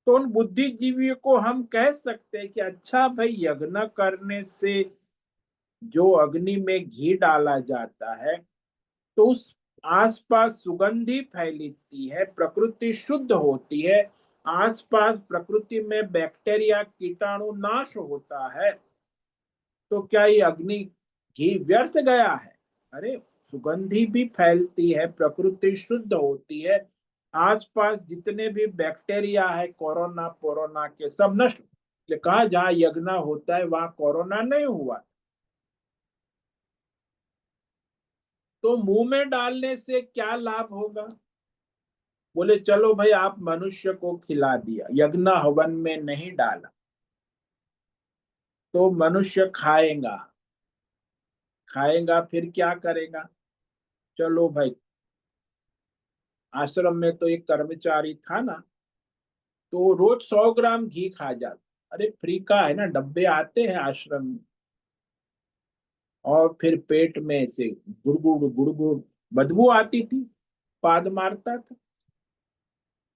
A: तो उन बुद्धिजीवियों को हम कह सकते हैं कि अच्छा भाई, यज्ञ करने से जो अग्नि में घी डाला जाता है तो उस आसपास सुगंधी फैलती है, प्रकृति शुद्ध होती है, आसपास प्रकृति में बैक्टीरिया, कीटाणु नाश होता है। तो क्या ये अग्नि, घी व्यर्थ गया है? अरे सुगंधी भी फैलती है, प्रकृति शुद्ध होती है, आसपास जितने भी बैक्टीरिया है कोरोना पोरोना के सब नष्ट। कहा जहाँ यज्ञ होता है वहां कोरोना नहीं हुआ। तो मुंह में डालने से क्या लाभ होगा? बोले चलो भाई, आप मनुष्य को खिला दिया, यज्ञ हवन में नहीं डाला, तो मनुष्य खाएगा। खाएगा फिर क्या करेगा? चलो भाई, आश्रम में तो एक कर्मचारी था ना, तो रोज 100 ग्राम घी खा जाता। अरे फ्री का है ना, डब्बे आते हैं आश्रम में। और फिर पेट में से गुड़गुड़ गुड़गुड़ बदबू आती थी, पाद मारता था।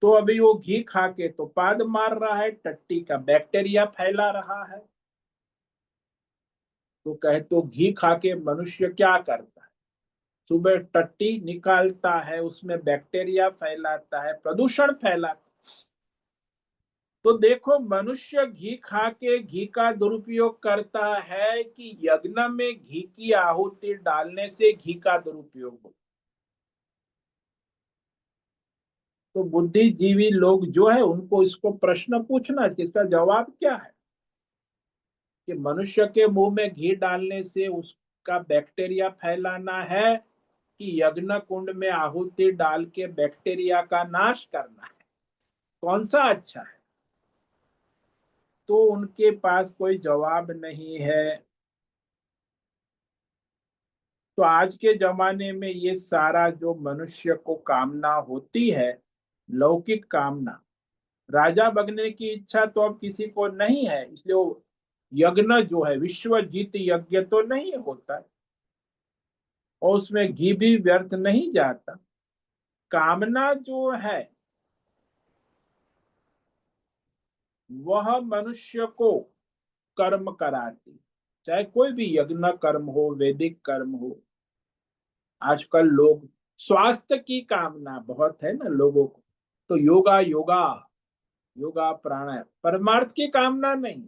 A: तो अभी वो घी खा के तो पाद मार रहा है, टट्टी का बैक्टीरिया फैला रहा है। तो कहे तो घी खा के मनुष्य क्या करता है? सुबह टट्टी निकालता है, उसमें बैक्टीरिया फैलाता है, प्रदूषण फैलाता है। तो देखो, मनुष्य घी खा के घी का दुरुपयोग करता है कि यज्ञ में घी की आहुति डालने से घी का दुरुपयोग हो। तो बुद्धिजीवी लोग जो है, उनको इसको प्रश्न पूछना कि इसका जवाब क्या है, कि मनुष्य के मुंह में घी डालने से उसका बैक्टीरिया फैलाना है, कि यज्ञ कुंड में आहुति डाल के बैक्टीरिया का नाश करना है? कौन सा अच्छा है? तो उनके पास कोई जवाब नहीं है। तो आज के जमाने में ये सारा जो मनुष्य को कामना होती है, लौकिक कामना, राजा बनने की इच्छा तो अब किसी को नहीं है, इसलिए वो यज्ञ जो है विश्वजीत यज्ञ तो नहीं होता है, और उसमें घी भी व्यर्थ नहीं जाता। कामना जो है वह मनुष्य को कर्म कराती, चाहे कोई भी यज्ञ कर्म हो, वैदिक कर्म हो। आजकल लोग स्वास्थ्य की कामना बहुत है ना लोगों को, तो योगा योगा योगा प्राणायाम, परमार्थ की कामना नहीं।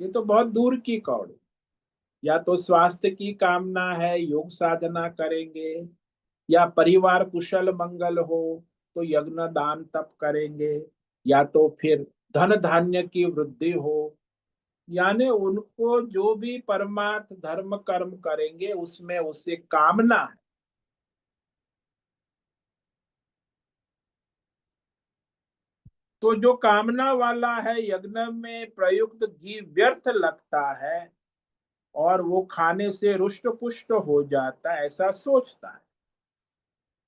A: ये तो बहुत दूर की कौड़। या तो स्वास्थ्य की कामना है, योग साधना करेंगे, या परिवार कुशल मंगल हो तो यज्ञ दान तप करेंगे, या तो फिर धन धान्य की वृद्धि हो। यानी उनको जो भी परमार्थ धर्म कर्म करेंगे उसमें उसे कामना है। तो जो कामना वाला है, यज्ञ में प्रयुक्त घी व्यर्थ लगता है, और वो खाने से रुष्ट पुष्ट हो जाता है, ऐसा सोचता है।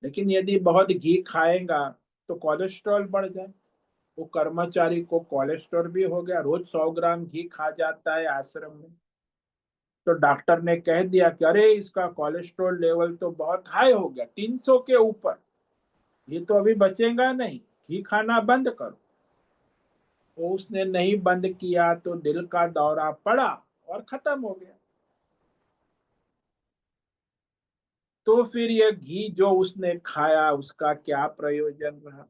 A: लेकिन यदि बहुत घी खाएगा तो कोलेस्ट्रॉल बढ़ जाए। वो कर्मचारी को कोलेस्ट्रॉल भी हो गया, रोज 100 ग्राम घी खा जाता है आश्रम में। तो डॉक्टर ने कह दिया कि अरे इसका कोलेस्ट्रॉल लेवल तो बहुत हाई हो गया, 300 के ऊपर, ये तो अभी बचेगा नहीं, घी खाना बंद करो। तो उसने नहीं बंद किया तो दिल का दौरा पड़ा और खत्म हो गया। तो फिर ये घी जो उसने खाया उसका क्या प्रयोजन रहा?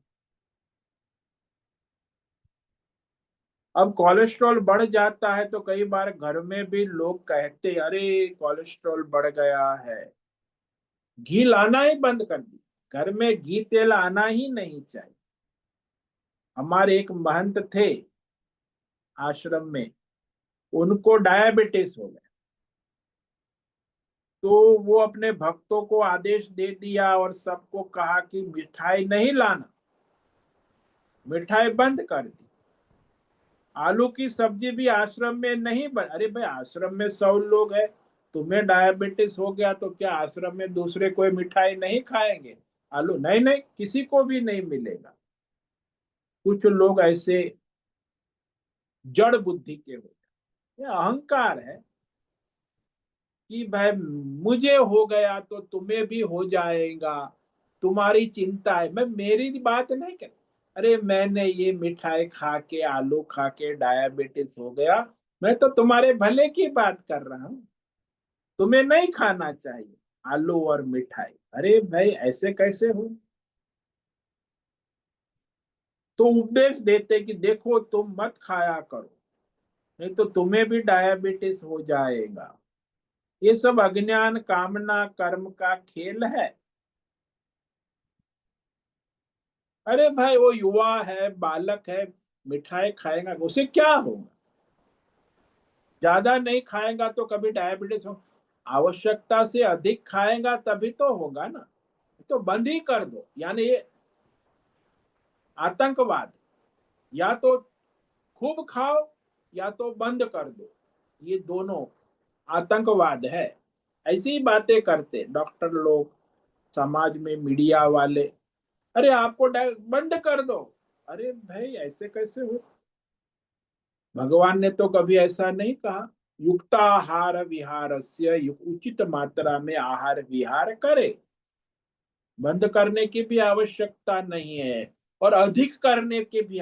A: अब कोलेस्ट्रॉल बढ़ जाता है तो कई बार घर में भी लोग कहते, अरे कोलेस्ट्रॉल बढ़ गया है, घी लाना ही बंद कर दी, घर में घी तेल आना ही नहीं चाहिए। हमारे एक महंत थे आश्रम में, उनको डायबिटीज हो गया। तो वो अपने भक्तों को आदेश दे दिया और सबको कहा कि मिठाई नहीं लाना, मिठाई बंद कर दी। आलू की सब्जी भी आश्रम में नहीं बन। अरे भाई, आश्रम में 100 लोग हैं, तुम्हें डायबिटीज हो गया तो क्या आश्रम में दूसरे कोई मिठाई नहीं खाएंगे? आलू नहीं, नहीं, किसी को भी नहीं मिलेगा। कुछ लोग ऐसे जड़ बुद्धि के होते हैं, ये अहंकार है कि भाई मुझे हो गया तो तुम्हें भी हो जाएगा, तुम्हारी चिंता है। मैं मेरी बात नहीं कर, अरे मैंने ये मिठाई खा के, आलू खा के डायबिटीज हो गया, मैं तो तुम्हारे भले की बात कर रहा हूँ। तुम्हें नहीं खाना चाहिए आलू और मिठाई। अरे भाई, ऐसे कैसे हो? तो उपदेश देते कि देखो तुम मत खाया करो, नहीं तो तुम्हें भी डायबिटीज हो जाएगा। ये सब अज्ञान कामना कर्म का खेल है। अरे भाई, वो युवा है, बालक है, मिठाई खाएगा उसे क्या होगा? ज्यादा नहीं खाएगा तो कभी डायबिटीज हो। आवश्यकता से अधिक खाएगा तभी तो होगा ना। तो बंद ही कर दो, यानी ये आतंकवाद, या तो खूब खाओ या तो बंद कर दो, ये दोनों आतंकवाद है। ऐसी ही बातें करते डॉक्टर लोग, समाज में मीडिया वाले, अरे आपको बंद कर दो। अरे भाई ऐसे कैसे हो, भगवान ने तो कभी ऐसा नहीं कहा। युक्ताहार विहारस्य, उचित मात्रा में आहार विहार करे, बंद करने की भी आवश्यकता नहीं है और अधिक करने की भी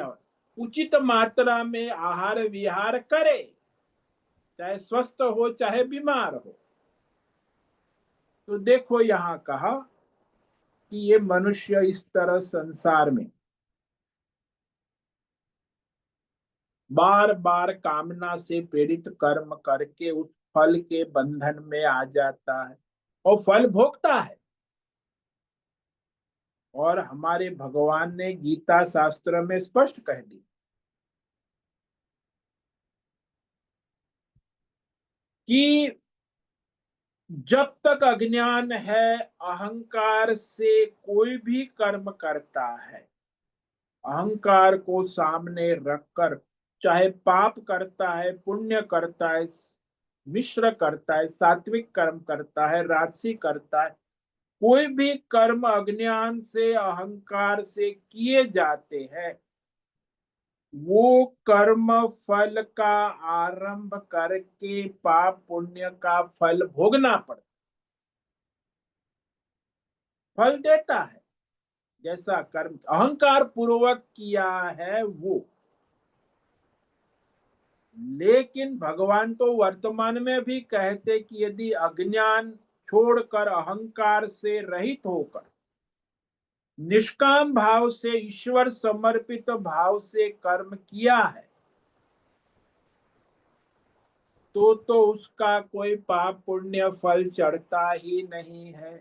A: उचित मात्रा में आहार विहार करे, चाहे स्वस्थ हो चाहे बीमार हो। तो देखो यहाँ कहा कि ये मनुष्य इस तरह संसार में बार बार कामना से प्रेरित कर्म करके उस फल के बंधन में आ जाता है और फल भोगता है। और हमारे भगवान ने गीता शास्त्र में स्पष्ट कह दी कि जब तक अज्ञान है, अहंकार से कोई भी कर्म करता है, अहंकार को सामने रखकर, चाहे पाप करता है पुण्य करता है, मिश्र करता है, सात्विक कर्म करता है, राजसी करता है, कोई भी कर्म अज्ञान से अहंकार से किए जाते हैं, वो कर्म फल का आरंभ करके पाप पुण्य का फल भोगना पड़ता, फल देता है। जैसा कर्म अहंकार पूर्वक किया है वो। लेकिन भगवान तो वर्तमान में भी कहते कि यदि अज्ञान छोड़कर अहंकार से रहित होकर निष्काम भाव से ईश्वर समर्पित भाव से कर्म किया है, तो उसका कोई पाप पुण्य फल चढ़ता ही नहीं है।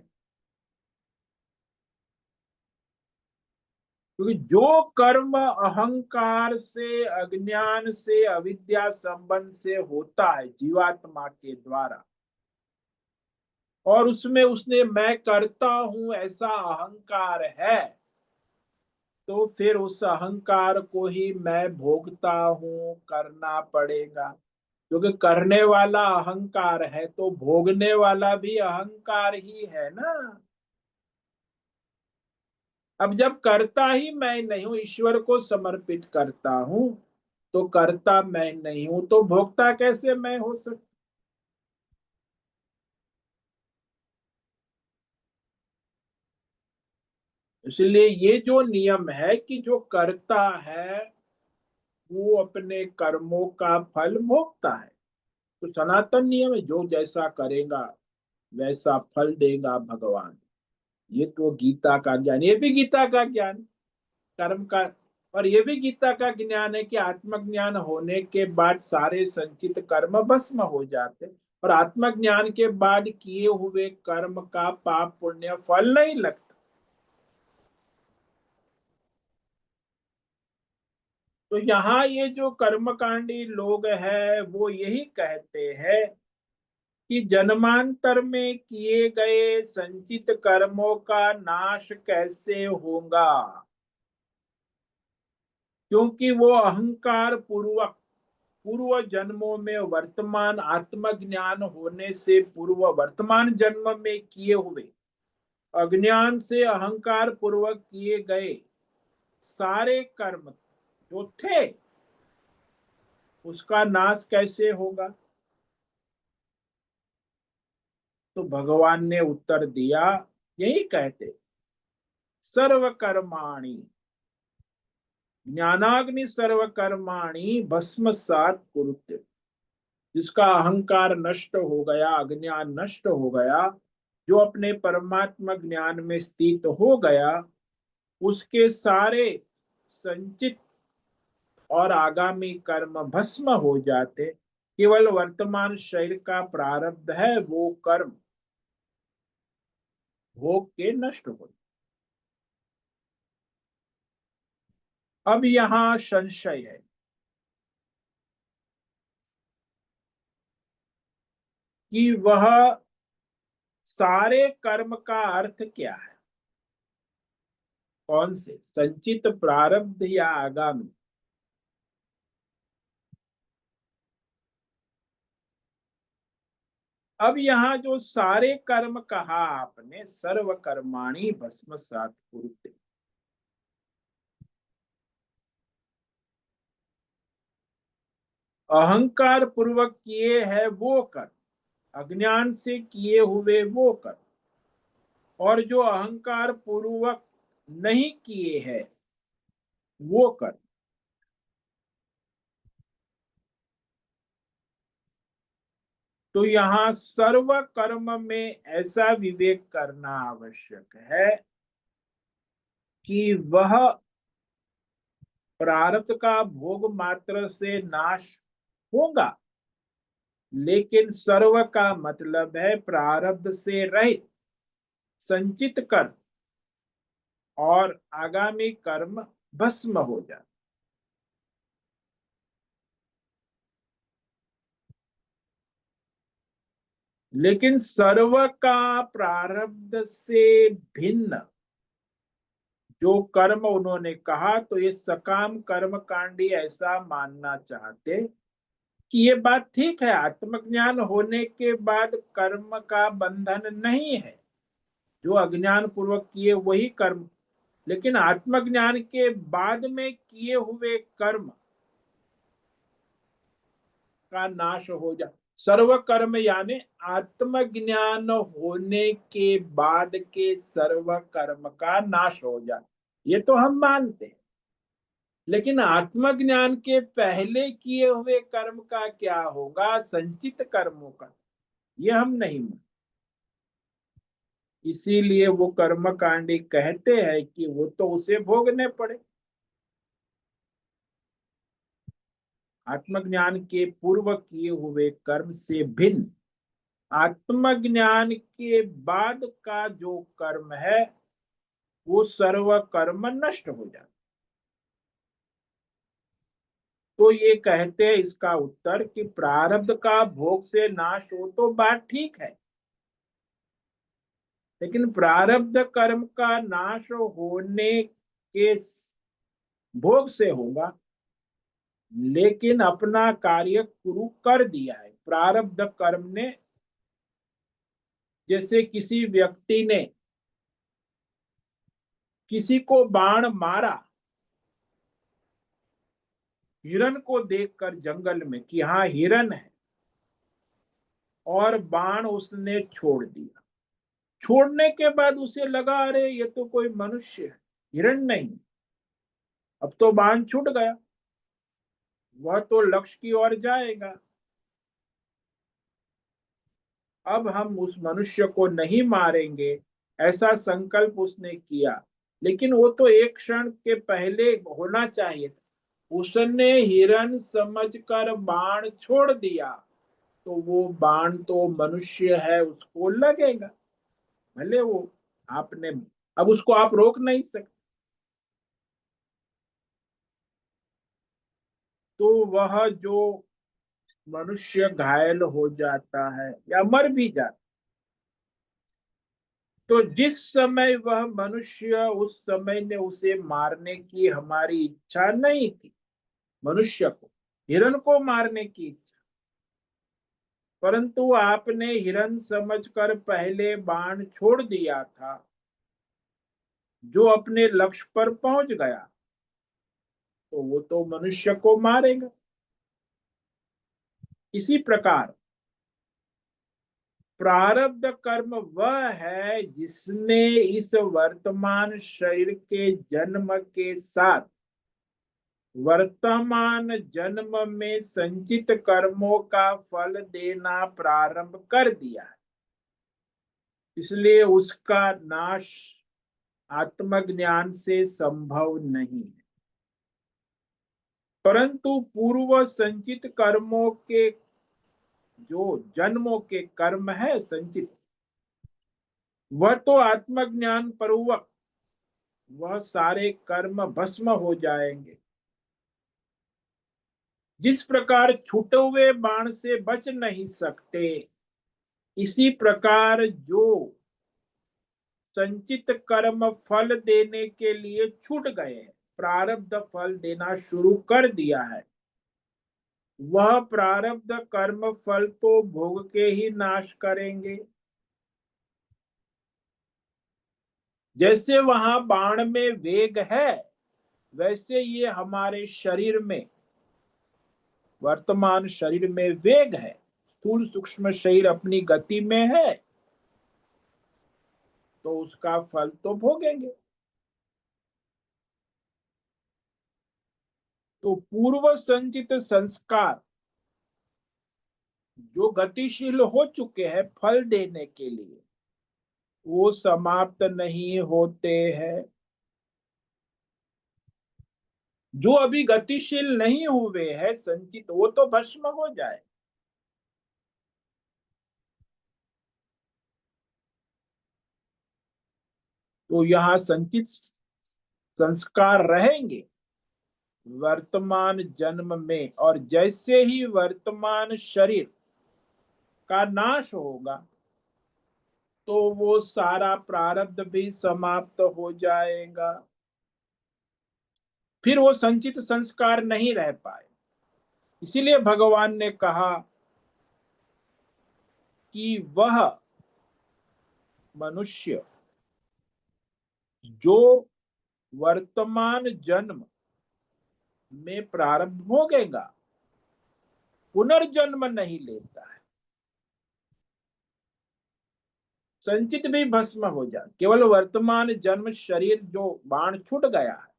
A: क्योंकि जो कर्म अहंकार से, अज्ञान से, अविद्या संबंध से होता है जीवात्मा के द्वारा, और उसमें उसने मैं करता हूं ऐसा अहंकार है, तो फिर उस अहंकार को ही मैं भोगता हूं करना पड़ेगा। क्योंकि करने वाला अहंकार है तो भोगने वाला भी अहंकार ही है ना। अब जब करता ही मैं नहीं हूं, ईश्वर को समर्पित करता हूं, तो करता मैं नहीं हूं तो भोक्ता कैसे मैं हो सकता। इसलिए ये जो नियम है कि जो करता है वो अपने कर्मों का फल भोगता है। तो सनातन नियम है, जो जैसा करेगा वैसा फल देगा भगवान। ये तो गीता का ज्ञान, ये भी गीता का ज्ञान कर्म का। और ये भी गीता का ज्ञान है कि आत्मज्ञान होने के बाद सारे संचित कर्म भस्म हो जाते, और आत्मज्ञान के बाद किए हुए कर्म का पाप पुण्य फल नहीं लगता। तो यहाँ ये जो कर्मकांडी लोग हैं वो यही कहते हैं कि जन्मांतर में किए गए संचित कर्मों का नाश कैसे होगा, क्योंकि वो अहंकार पूर्वक पूर्व जन्मों में वर्तमान आत्मज्ञान होने से पूर्व वर्तमान जन्म में किए हुए अज्ञान से अहंकार पूर्वक किए गए सारे कर्म जो थे उसका नाश कैसे होगा। तो भगवान ने उत्तर दिया, यही कहते, सर्व कर्माणि ज्ञानाग्नि सर्व कर्माणि भस्मसात कुरुते। जिसका अहंकार नष्ट हो गया, अज्ञान नष्ट हो गया, जो अपने परमात्मा ज्ञान में स्थित हो गया, उसके सारे संचित और आगामी कर्म भस्म हो जाते। केवल वर्तमान शरीर का प्रारब्ध है वो कर्म भोग के नष्ट हो। अब यहाँ संशय है कि वह सारे कर्म का अर्थ क्या है? कौन से? संचित, प्रारब्ध या आगामी? अब यहाँ जो सारे कर्म कहा आपने, सर्व कर्माणि भस्मसात् कुरुते, अहंकार पूर्वक किए हैं वो कर्म, अज्ञान से किए हुए वो कर्म, और जो अहंकार पूर्वक नहीं किए हैं वो कर्म। तो यहाँ सर्व कर्म में ऐसा विवेक करना आवश्यक है कि वह प्रारब्ध का भोग मात्र से नाश होगा, लेकिन सर्व का मतलब है प्रारब्ध से रहित संचित कर्म और आगामी कर्म भस्म हो जाए। लेकिन सर्व का प्रारब्ध से भिन्न जो कर्म उन्होंने कहा, तो ये सकाम कर्म कांडी ऐसा मानना चाहते कि ये बात ठीक है, आत्मज्ञान होने के बाद कर्म का बंधन नहीं है, जो अज्ञान पूर्वक किए वही कर्म, लेकिन आत्मज्ञान के बाद में किए हुए कर्म का नाश हो जाए। सर्व कर्म यानी आत्मज्ञान होने के बाद के सर्व कर्म का नाश हो जाए, ये तो हम मानते हैं। लेकिन आत्मज्ञान के पहले किए हुए कर्म का क्या होगा, संचित कर्मों का, ये हम नहीं मानते। इसीलिए वो कर्मकांडी कहते हैं कि वो तो उसे भोगने पड़े। आत्मज्ञान के पूर्व किए हुए कर्म से भिन्न आत्मज्ञान के बाद का जो कर्म है वो सर्व कर्म नष्ट हो जाता। तो ये कहते हैं इसका उत्तर कि प्रारब्ध का भोग से नाश हो तो बात ठीक है, लेकिन प्रारब्ध कर्म का नाश होने के भोग से होगा, लेकिन अपना कार्य शुरू कर दिया है प्रारब्ध कर्म ने। जैसे किसी व्यक्ति ने किसी को बाण मारा, हिरण को देखकर जंगल में कि हाँ हिरण है, और बाण उसने छोड़ दिया। छोड़ने के बाद उसे लगा अरे ये तो कोई मनुष्य है, हिरण नहीं। अब तो बाण छूट गया, वह तो लक्ष्य की ओर जाएगा। अब हम उस मनुष्य को नहीं मारेंगे, ऐसा संकल्प उसने किया, लेकिन वो तो एक क्षण के पहले होना चाहिए था। उसने हिरण समझकर बाण छोड़ दिया, तो वो बाण तो मनुष्य है उसको लगेगा, भले वो आपने, अब उसको आप रोक नहीं सकते। तो वह जो मनुष्य घायल हो जाता है या मर भी जाता, तो जिस समय वह मनुष्य, उस समय ने उसे मारने की हमारी इच्छा नहीं थी, मनुष्य को, हिरण को मारने की इच्छा, परंतु आपने हिरण समझकर पहले बाण छोड़ दिया था, जो अपने लक्ष्य पर पहुंच गया, तो वो तो मनुष्य को मारेगा। इसी प्रकार प्रारब्ध कर्म वह है जिसने इस वर्तमान शरीर के जन्म के साथ वर्तमान जन्म में संचित कर्मों का फल देना प्रारंभ कर दिया है, इसलिए उसका नाश आत्मज्ञान से संभव नहीं है। परंतु पूर्व संचित कर्मों के जो जन्मों के कर्म है संचित, वह तो आत्मज्ञान पूर्वक वह सारे कर्म भस्म हो जाएंगे। जिस प्रकार छूटे हुए बाण से बच नहीं सकते, इसी प्रकार जो संचित कर्म फल देने के लिए छूट गए हैं, प्रारब्ध फल देना शुरू कर दिया है, वह प्रारब्ध कर्म फल तो भोग के ही नाश करेंगे। जैसे वहां बाण में वेग है, वैसे ये हमारे शरीर में, वर्तमान शरीर में वेग है। स्थूल सूक्ष्म शरीर अपनी गति में है, तो उसका फल तो भोगेंगे। तो पूर्व संचित संस्कार जो गतिशील हो चुके हैं फल देने के लिए, वो समाप्त नहीं होते हैं। जो अभी गतिशील नहीं हुए हैं संचित, वो तो भस्म हो जाए। तो यहाँ संचित संस्कार रहेंगे वर्तमान जन्म में, और जैसे ही वर्तमान शरीर का नाश होगा तो वो सारा प्रारब्ध भी समाप्त हो जाएगा। फिर वो संचित संस्कार नहीं रह पाए। इसीलिए भगवान ने कहा कि वह मनुष्य जो वर्तमान जन्म में प्रारब्ध भोगेगा, पुनर्जन्म नहीं लेता है, संचित भी भस्म हो जाए। केवल वर्तमान जन्म शरीर जो बाण छूट गया है,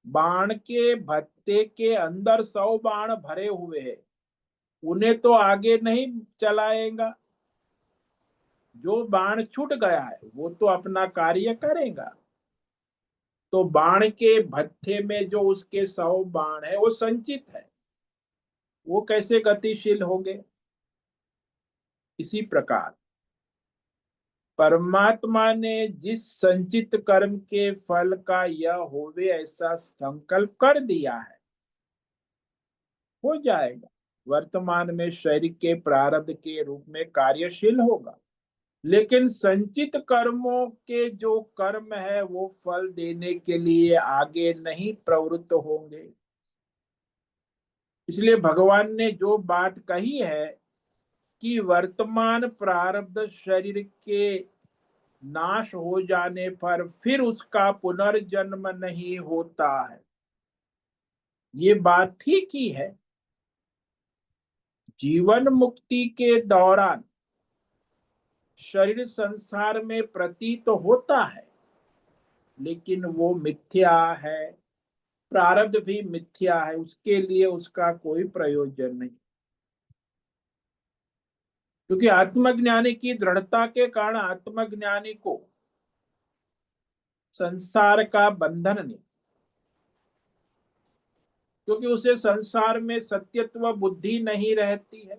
A: बाण के भत्ते के अंदर 100 बाण भरे हुए हैं, उन्हें तो आगे नहीं चलाएगा। जो बाण छूट गया है वो तो अपना कार्य करेगा। तो बाण के भत्ते में जो उसके 100 बाण है वो संचित है, वो कैसे गतिशील होंगे। इसी प्रकार परमात्मा ने जिस संचित कर्म के फल का यह होवे ऐसा संकल्प कर दिया है, हो जाएगा। वर्तमान में शरीर के प्रारब्ध के रूप में कार्यशील होगा, लेकिन संचित कर्मों के जो कर्म है वो फल देने के लिए आगे नहीं प्रवृत्त होंगे। इसलिए भगवान ने जो बात कही है कि वर्तमान प्रारब्ध शरीर के नाश हो जाने पर फिर उसका पुनर्जन्म नहीं होता है, ये बात ठीक ही है। जीवन मुक्ति के दौरान शरीर संसार में प्रतीत होता है, लेकिन वो मिथ्या है, प्रारब्ध भी मिथ्या है, उसके लिए उसका कोई प्रयोजन नहीं। क्योंकि आत्मज्ञानी की दृढ़ता के कारण आत्मज्ञानी को संसार का बंधन नहीं, क्योंकि उसे संसार में सत्यत्व बुद्धि नहीं रहती है।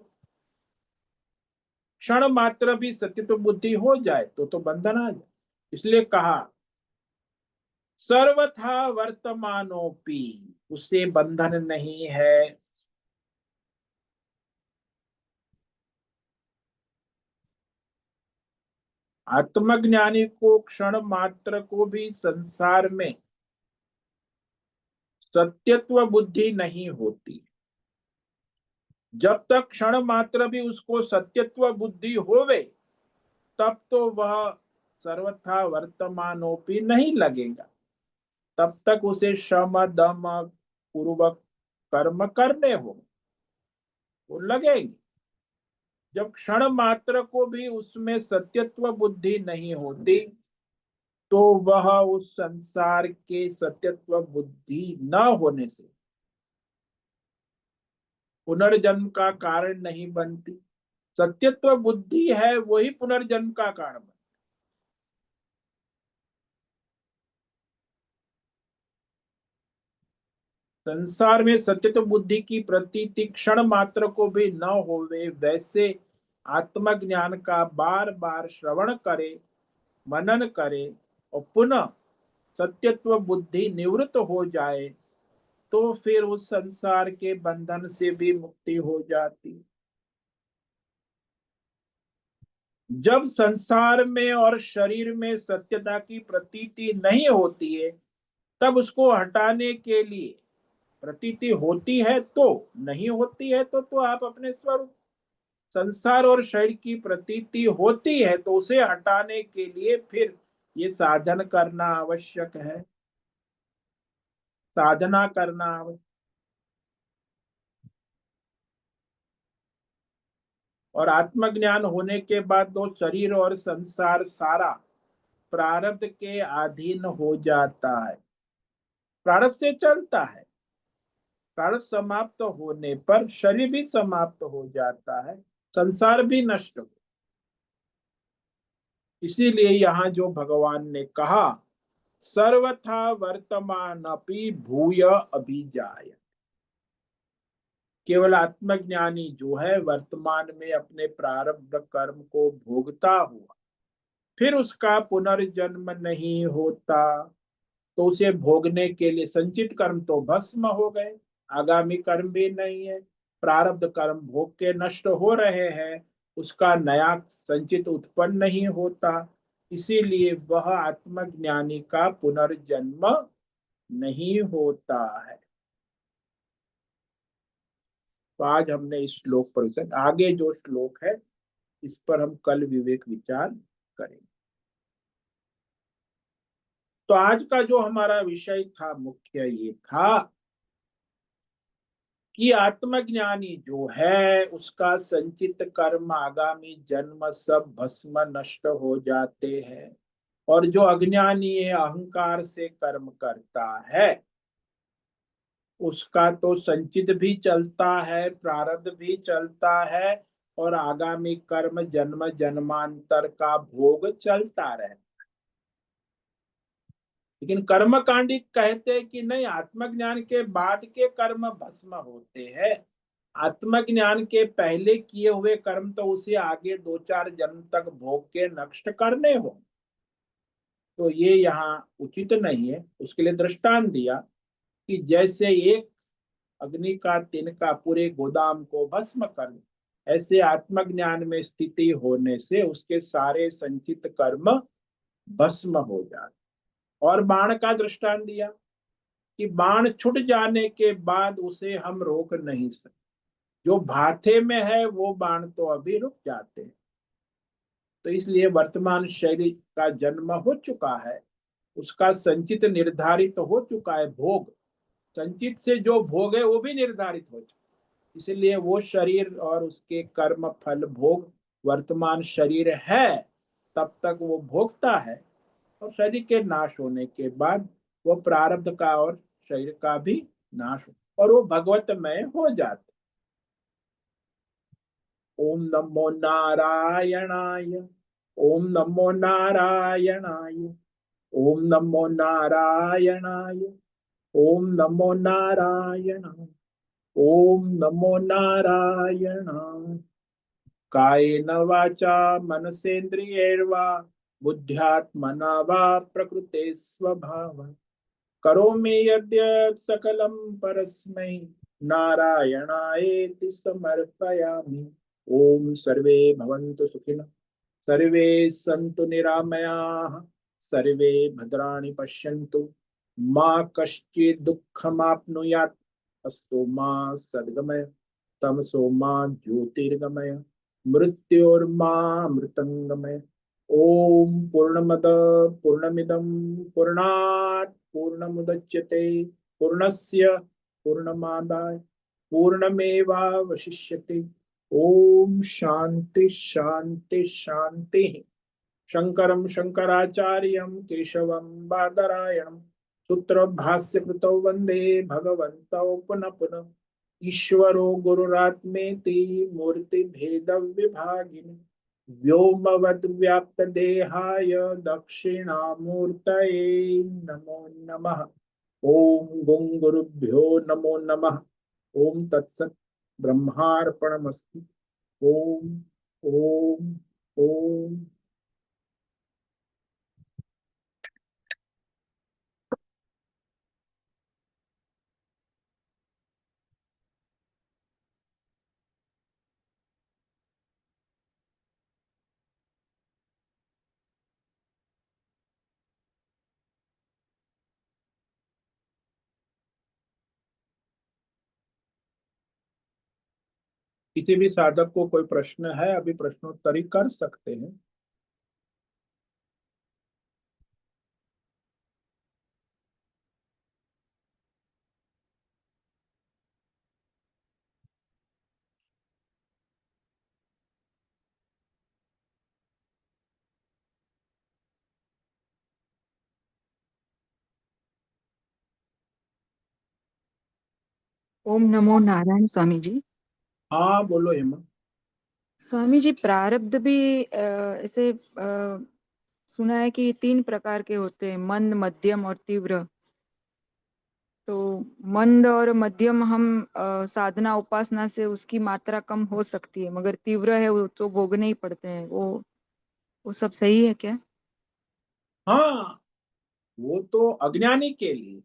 A: क्षण मात्र भी सत्यत्व बुद्धि हो जाए तो बंधन आ जाए। इसलिए कहा सर्वथा वर्तमानोपि, उसे बंधन नहीं है। आत्मज्ञानी को क्षण मात्र को भी संसार में सत्यत्व बुद्धि नहीं होती। जब तक क्षण मात्र भी उसको सत्यत्व बुद्धि होवे, तब तो वह सर्वथा वर्तमानोपि नहीं लगेगा। तब तक उसे श्रम दम पूर्वक कर्म करने हो, वो लगेगी। जब क्षण मात्र को भी उसमें सत्यत्व बुद्धि नहीं होती, तो वह उस संसार के सत्यत्व बुद्धि न होने से पुनर्जन्म का कारण नहीं बनती। सत्यत्व बुद्धि है वही पुनर्जन्म का कारण बनती। संसार में सत्यत्व बुद्धि की प्रतीति क्षण मात्र को भी न होवे, वैसे आत्मज्ञान का बार बार श्रवण करे, मनन करे और पुनः सत्यत्व बुद्धि निवृत्त हो जाए, तो फिर उस संसार के बंधन से भी मुक्ति हो जाती। जब संसार में और शरीर में सत्यता की प्रतीति नहीं होती है, तब उसको हटाने के लिए, प्रतीति होती है तो, नहीं होती है तो आप अपने स्वरूप, संसार और शरीर की प्रतीति होती है तो उसे हटाने के लिए फिर ये साधन करना आवश्यक है, साधना करना आवश्यक। और आत्मज्ञान होने के बाद तो शरीर और संसार सारा प्रारब्ध के अधीन हो जाता है, प्रारब्ध से चलता है। प्रारब्ध समाप्त होने पर शरीर भी समाप्त हो जाता है, संसार भी नष्ट हो। इसीलिए यहाँ जो भगवान ने कहा, सर्वथा वर्तमान अपि भूय अभिजाय, केवल आत्मज्ञानी जो है वर्तमान में अपने प्रारब्ध कर्म को भोगता हुआ फिर उसका पुनर्जन्म नहीं होता, तो उसे भोगने के लिए संचित कर्म तो भस्म हो गए, आगामी कर्म भी नहीं है, प्रारब्ध कर्म भोग के नष्ट हो रहे हैं, उसका नया संचित उत्पन्न नहीं होता। इसीलिए वह आत्मज्ञानी का पुनर्जन्म नहीं होता है। तो आज हमने इस श्लोक पर, आगे जो श्लोक है इस पर हम कल विवेक विचार करेंगे। तो आज का जो हमारा विषय था मुख्य ये था कि आत्मज्ञानी जो है उसका संचित कर्म आगामी जन्म सब भस्म नष्ट हो जाते हैं, और जो अज्ञानी है अहंकार से कर्म करता है उसका तो संचित भी चलता है, प्रारब्ध भी चलता है, और आगामी कर्म जन्म जन्मांतर का भोग चलता रहता। लेकिन कर्मकांडी कहते हैं कि नहीं, आत्मज्ञान के बाद के कर्म भस्म होते हैं, आत्मज्ञान के पहले किए हुए कर्म तो उसे आगे दो चार जन्म तक भोग के नष्ट करने हो। तो ये यहाँ उचित नहीं है। उसके लिए दृष्टांत दिया कि जैसे एक अग्नि का तिनका पूरे गोदाम को भस्म कर, ऐसे आत्मज्ञान में स्थिति होने से उसके सारे संचित कर्म भस्म हो जाते। और बाण का दृष्टांत दिया कि बाण छूट जाने के बाद उसे हम रोक नहीं सकते, जो भाथे में है वो बाण तो अभी रुक जाते हैं। तो इसलिए वर्तमान शरीर का जन्म हो चुका है, उसका संचित निर्धारित हो चुका है, भोग संचित से जो भोग है वो भी निर्धारित हो चुका, इसलिए वो शरीर और उसके कर्म फल भोग वर्तमान शरीर है तब तक वो भोगता है, और शरीर के नाश होने के बाद वो प्रारब्ध का और शरीर का भी नाश हो और वो भगवतमय हो जाते। ओम नमो नारायणाय, ओम नमो नारायणाय, ओम नमो नारायणाय, ओम नमो नारायणाय, ओम नमो नारायणाय। कायेन वाचा मनसेन्द्रियैर्वा बुद्ध्यात्मना वा प्रकृते स्वभावात् करोमि यद्यत् सकलं परस्मै नारायणायेति समर्पयामि। ओम सर्वे भवन्तु सुखिनः, सर्वे सन्तु निरामयाः, सर्वे भद्राणि पश्यन्तु, मा कश्चित् दुःखमाप्नुयात्, अस्तु मा सद्गमय, तमसो मा ज्योतिर्गमय, मृत्योर्मा मृतंगमय। ओम पूर्णमद पूर्णमिदं पूर्णात् पूर्णमुदच्यते, पूर्णस्य पूर्णमादाय पूर्णमेवावशिष्यते। ओम शांति शांति शांति। शंकरं शंकराचार्यं केशवं बादरायणं सूत्र भाष्य कृतौ वंदे भगवन्तौ पुनः पुनः। ईश्वरो गुरुरात्मेति मूर्ति भेद विभागिनि व्योमवद् देहाय दक्षिणामूर्तये नमो नमः। ओम गुं गुरुभ्यो नमो नमः। ओम तत्सत् ब्रह्मार्पणमस्तु। ओम ओम ओम। किसी भी साधक को कोई प्रश्न है, अभी प्रश्नोत्तरी कर सकते हैं।
B: ओम नमो नारायण स्वामी जी।
A: हाँ बोलो हेमा।
B: स्वामी जी, प्रारब्ध भी ऐसे सुना है कि तीन प्रकार के होते हैं, मंद, मध्यम और तीव्र। तो मंद और मध्यम हम साधना उपासना से उसकी मात्रा कम हो सकती है, मगर तीव्र है वो तो भोगने ही पड़ते हैं। वो सब सही है क्या?
A: हाँ, वो तो अज्ञानी के लिए।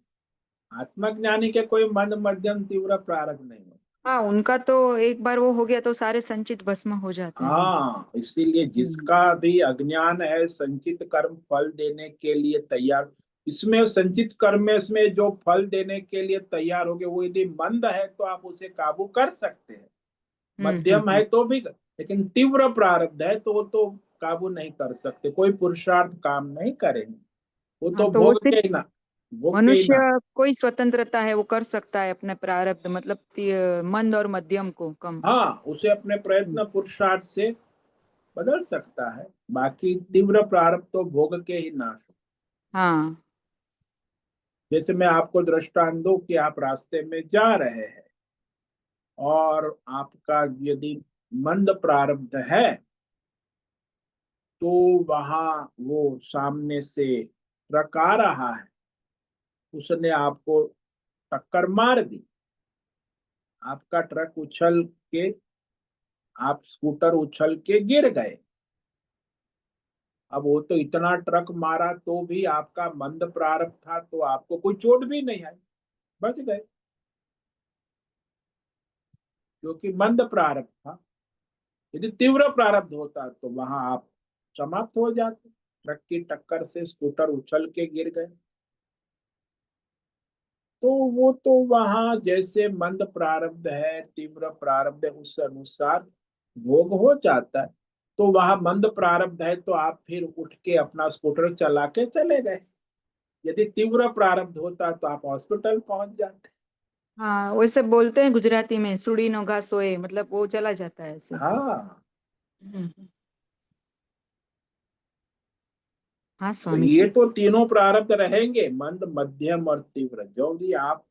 A: आत्मज्ञानी के कोई मंद मध्यम तीव्र प्रारब्ध नहीं हो।
B: हाँ, उनका तो एक बार वो हो गया तो सारे संचित भस्म हो जाते हैं।
A: हाँ, इसीलिए
B: हम्म।
A: जिसका भी अज्ञान है, संचित कर्म फल देने के लिए तैयार, इसमें संचित कर्म में इसमें जो फल देने के लिए तैयार हो गए, वो यदि मंद है तो आप उसे काबू कर सकते हैं। मध्यम है
B: हम्म।
A: तो भी, लेकिन तीव्र प्रारब्ध है तो वो तो काबू नहीं कर सकते, कोई पुरुषार्थ काम नहीं करेंगे। वो
B: हाँ,
A: तो
B: तो वो
A: भोग के
B: सिर्फ
A: ही ना, भोग के ही
B: मनुष्य,
A: ना।
B: कोई स्वतंत्रता है वो कर सकता है अपने प्रारब्ध, मतलब मंद और मध्यम को कम।
A: हाँ, उसे अपने
B: हम्म।
A: प्रयत्न पुरुषार्थ से बदल सकता है। बाकी
B: हम्म।
A: तीव्र प्रारब्ध तो भोग के ही नाश।
B: हाँ।
A: जैसे मैं आपको दृष्टांत दूं कि आप रास्ते में जा रहे हैं और आपका यदि मंद प्रारब्ध है, तो वहां वो सामने से ट्रक आ रहा है, उसने आपको टक्कर मार दी, आपका ट्रक उछल के, आप स्कूटर उछल के गिर गए। अब वो तो इतना ट्रक मारा तो भी आपका मंद प्रारब्ध था, तो आपको कोई चोट भी नहीं आई, बच गए, क्योंकि मंद प्रारब्ध था। यदि तीव्र प्रारब्ध होता तो वहां आप समाप्त हो जाते, ट्रक की टक्कर से स्कूटर उछल के गिर गए। तो वो तो वहां जैसे मंद प्रारब्ध है, तीव्र प्रारब्ध है, उस अनुसार भोग हो जाता है। तो वहां मंद प्रारब्ध है तो आप फिर उठ के अपना स्कूटर चला के चले गए। यदि तीव्र प्रारब्ध होता तो आप हॉस्पिटल पहुंच जाते।
B: हाँ, वैसे बोलते हैं गुजराती में, सुड़ी नो घा सोए, मतलब वो चला जाता है ऐसे।
A: हाँ,
B: हम्म। हाँ
A: तो
B: स्वामी
A: ये
B: जी।
A: तो तीनों प्रारब्ध रहेंगे, मंद मध्यम और तीव्र। जो भी आप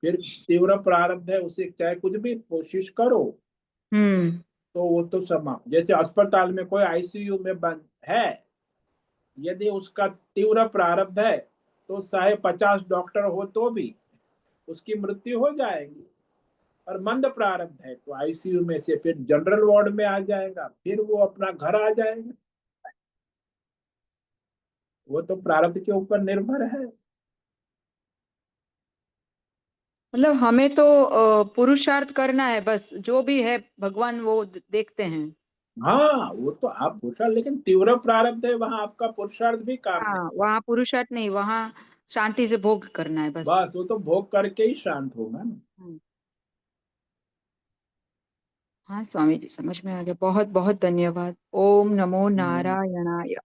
A: फिर तीव्र प्रारब्ध है उसे चाहे कुछ भी कोशिश करो,
B: हम्म।
A: तो वो तो समाप्त। जैसे अस्पताल में कोई आईसीयू में बंद है, यदि उसका तीव्र प्रारब्ध है तो 50 डॉक्टर हो तो भी उसकी मृत्यु हो जाएगी। और मंद प्रारब्ध है तो आईसीयू में से फिर जनरल वार्ड में आ जाएगा, फिर वो अपना घर आ जाएगा। वो तो प्रारब्ध के ऊपर निर्भर है।
B: मतलब हमें तो पुरुषार्थ करना है बस, जो भी है भगवान वो देखते हैं।
A: हाँ, वो तो आप पुरुषार्थ, लेकिन तीव्र प्रारब्ध है वहां आपका पुरुषार्थ भी काम नहीं।
B: हाँ, वहाँ पुरुषार्थ नहीं, वहाँ शांति से भोग करना है बस।
A: बस वो तो भोग करके ही शांत होगा ना।
B: हम्म। हाँ स्वामी जी, समझ में आ गया। बहुत बहुत धन्यवाद। ओम नमो
A: हम्म।
B: नारायणाय।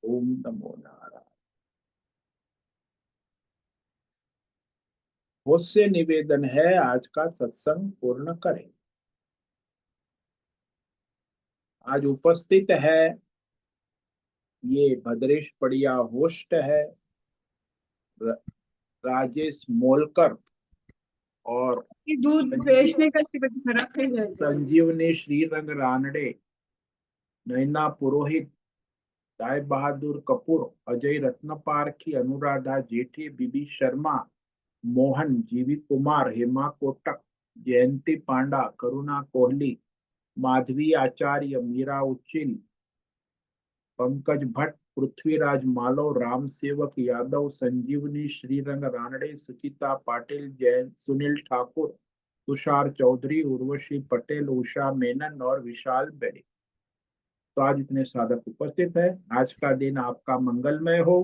A: ओम नमो नारायण। मुझसे निवेदन है आज का सत्संग पूर्ण करें। आज उपस्थित है, ये भद्रेश पड़िया होस्ट है, र- राजेश मोलकर और
B: ये दूध बेचने का टिकट खराब है जाएगा।
A: संजीवनी श्रीरंग रानडे, नैना पुरोहित, राय बहादुर कपूर, अजय रत्न पारखी, अनुराधा जेठी, बीबी शर्मा, मोहन, जीवी कुमार, हेमा कोटक, जयंती पांडा, करुणा कोहली, माधवी आचार्य, मीरा उच्चिल, पंकज भट्ट, पृथ्वीराज मालव, राम सेवक यादव, संजीवनी श्रीरंग रानडे, सुचिता पाटिल, जैन, सुनील ठाकुर, तुषार चौधरी, उर्वशी पटेल, उषा मेनन और विशाल बेड़ी। तो आज इतने साधक उपस्थित है। आज का दिन आपका मंगलमय हो,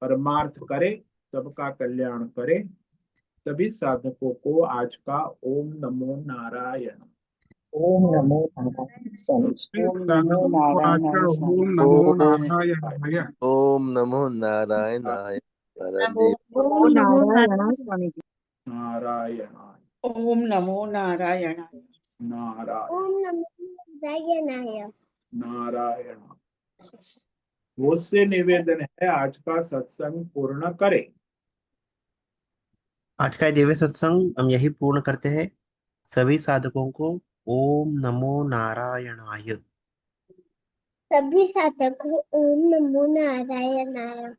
A: परमार्थ करे, सबका कल्याण करे। सभी साधकों को आज का ओम नमो नारायण।
C: ओम नमो नारायण स्वामी जी। ओम नमो नारायण स्वामी
A: ओम
C: जी।
A: नमो
D: ओम
A: नारायणाय।
D: ओम नमो नारायणाय
C: ओम
D: परमदेव।
C: नमो नारायण स्वामी जी।
A: नारायणाय
C: ओम नमो नारायण।
A: नारायण
C: ओम नमो नारायणाय।
A: नारायण। मुझसे निवेदन है आज का सत्संग पूर्ण करें।
E: आज का ये दिव्य सत्संग हम यही पूर्ण करते हैं। सभी साधकों को ओम नमो नारायणाय।
C: सभी साधक को ओम नमो नारायणाय।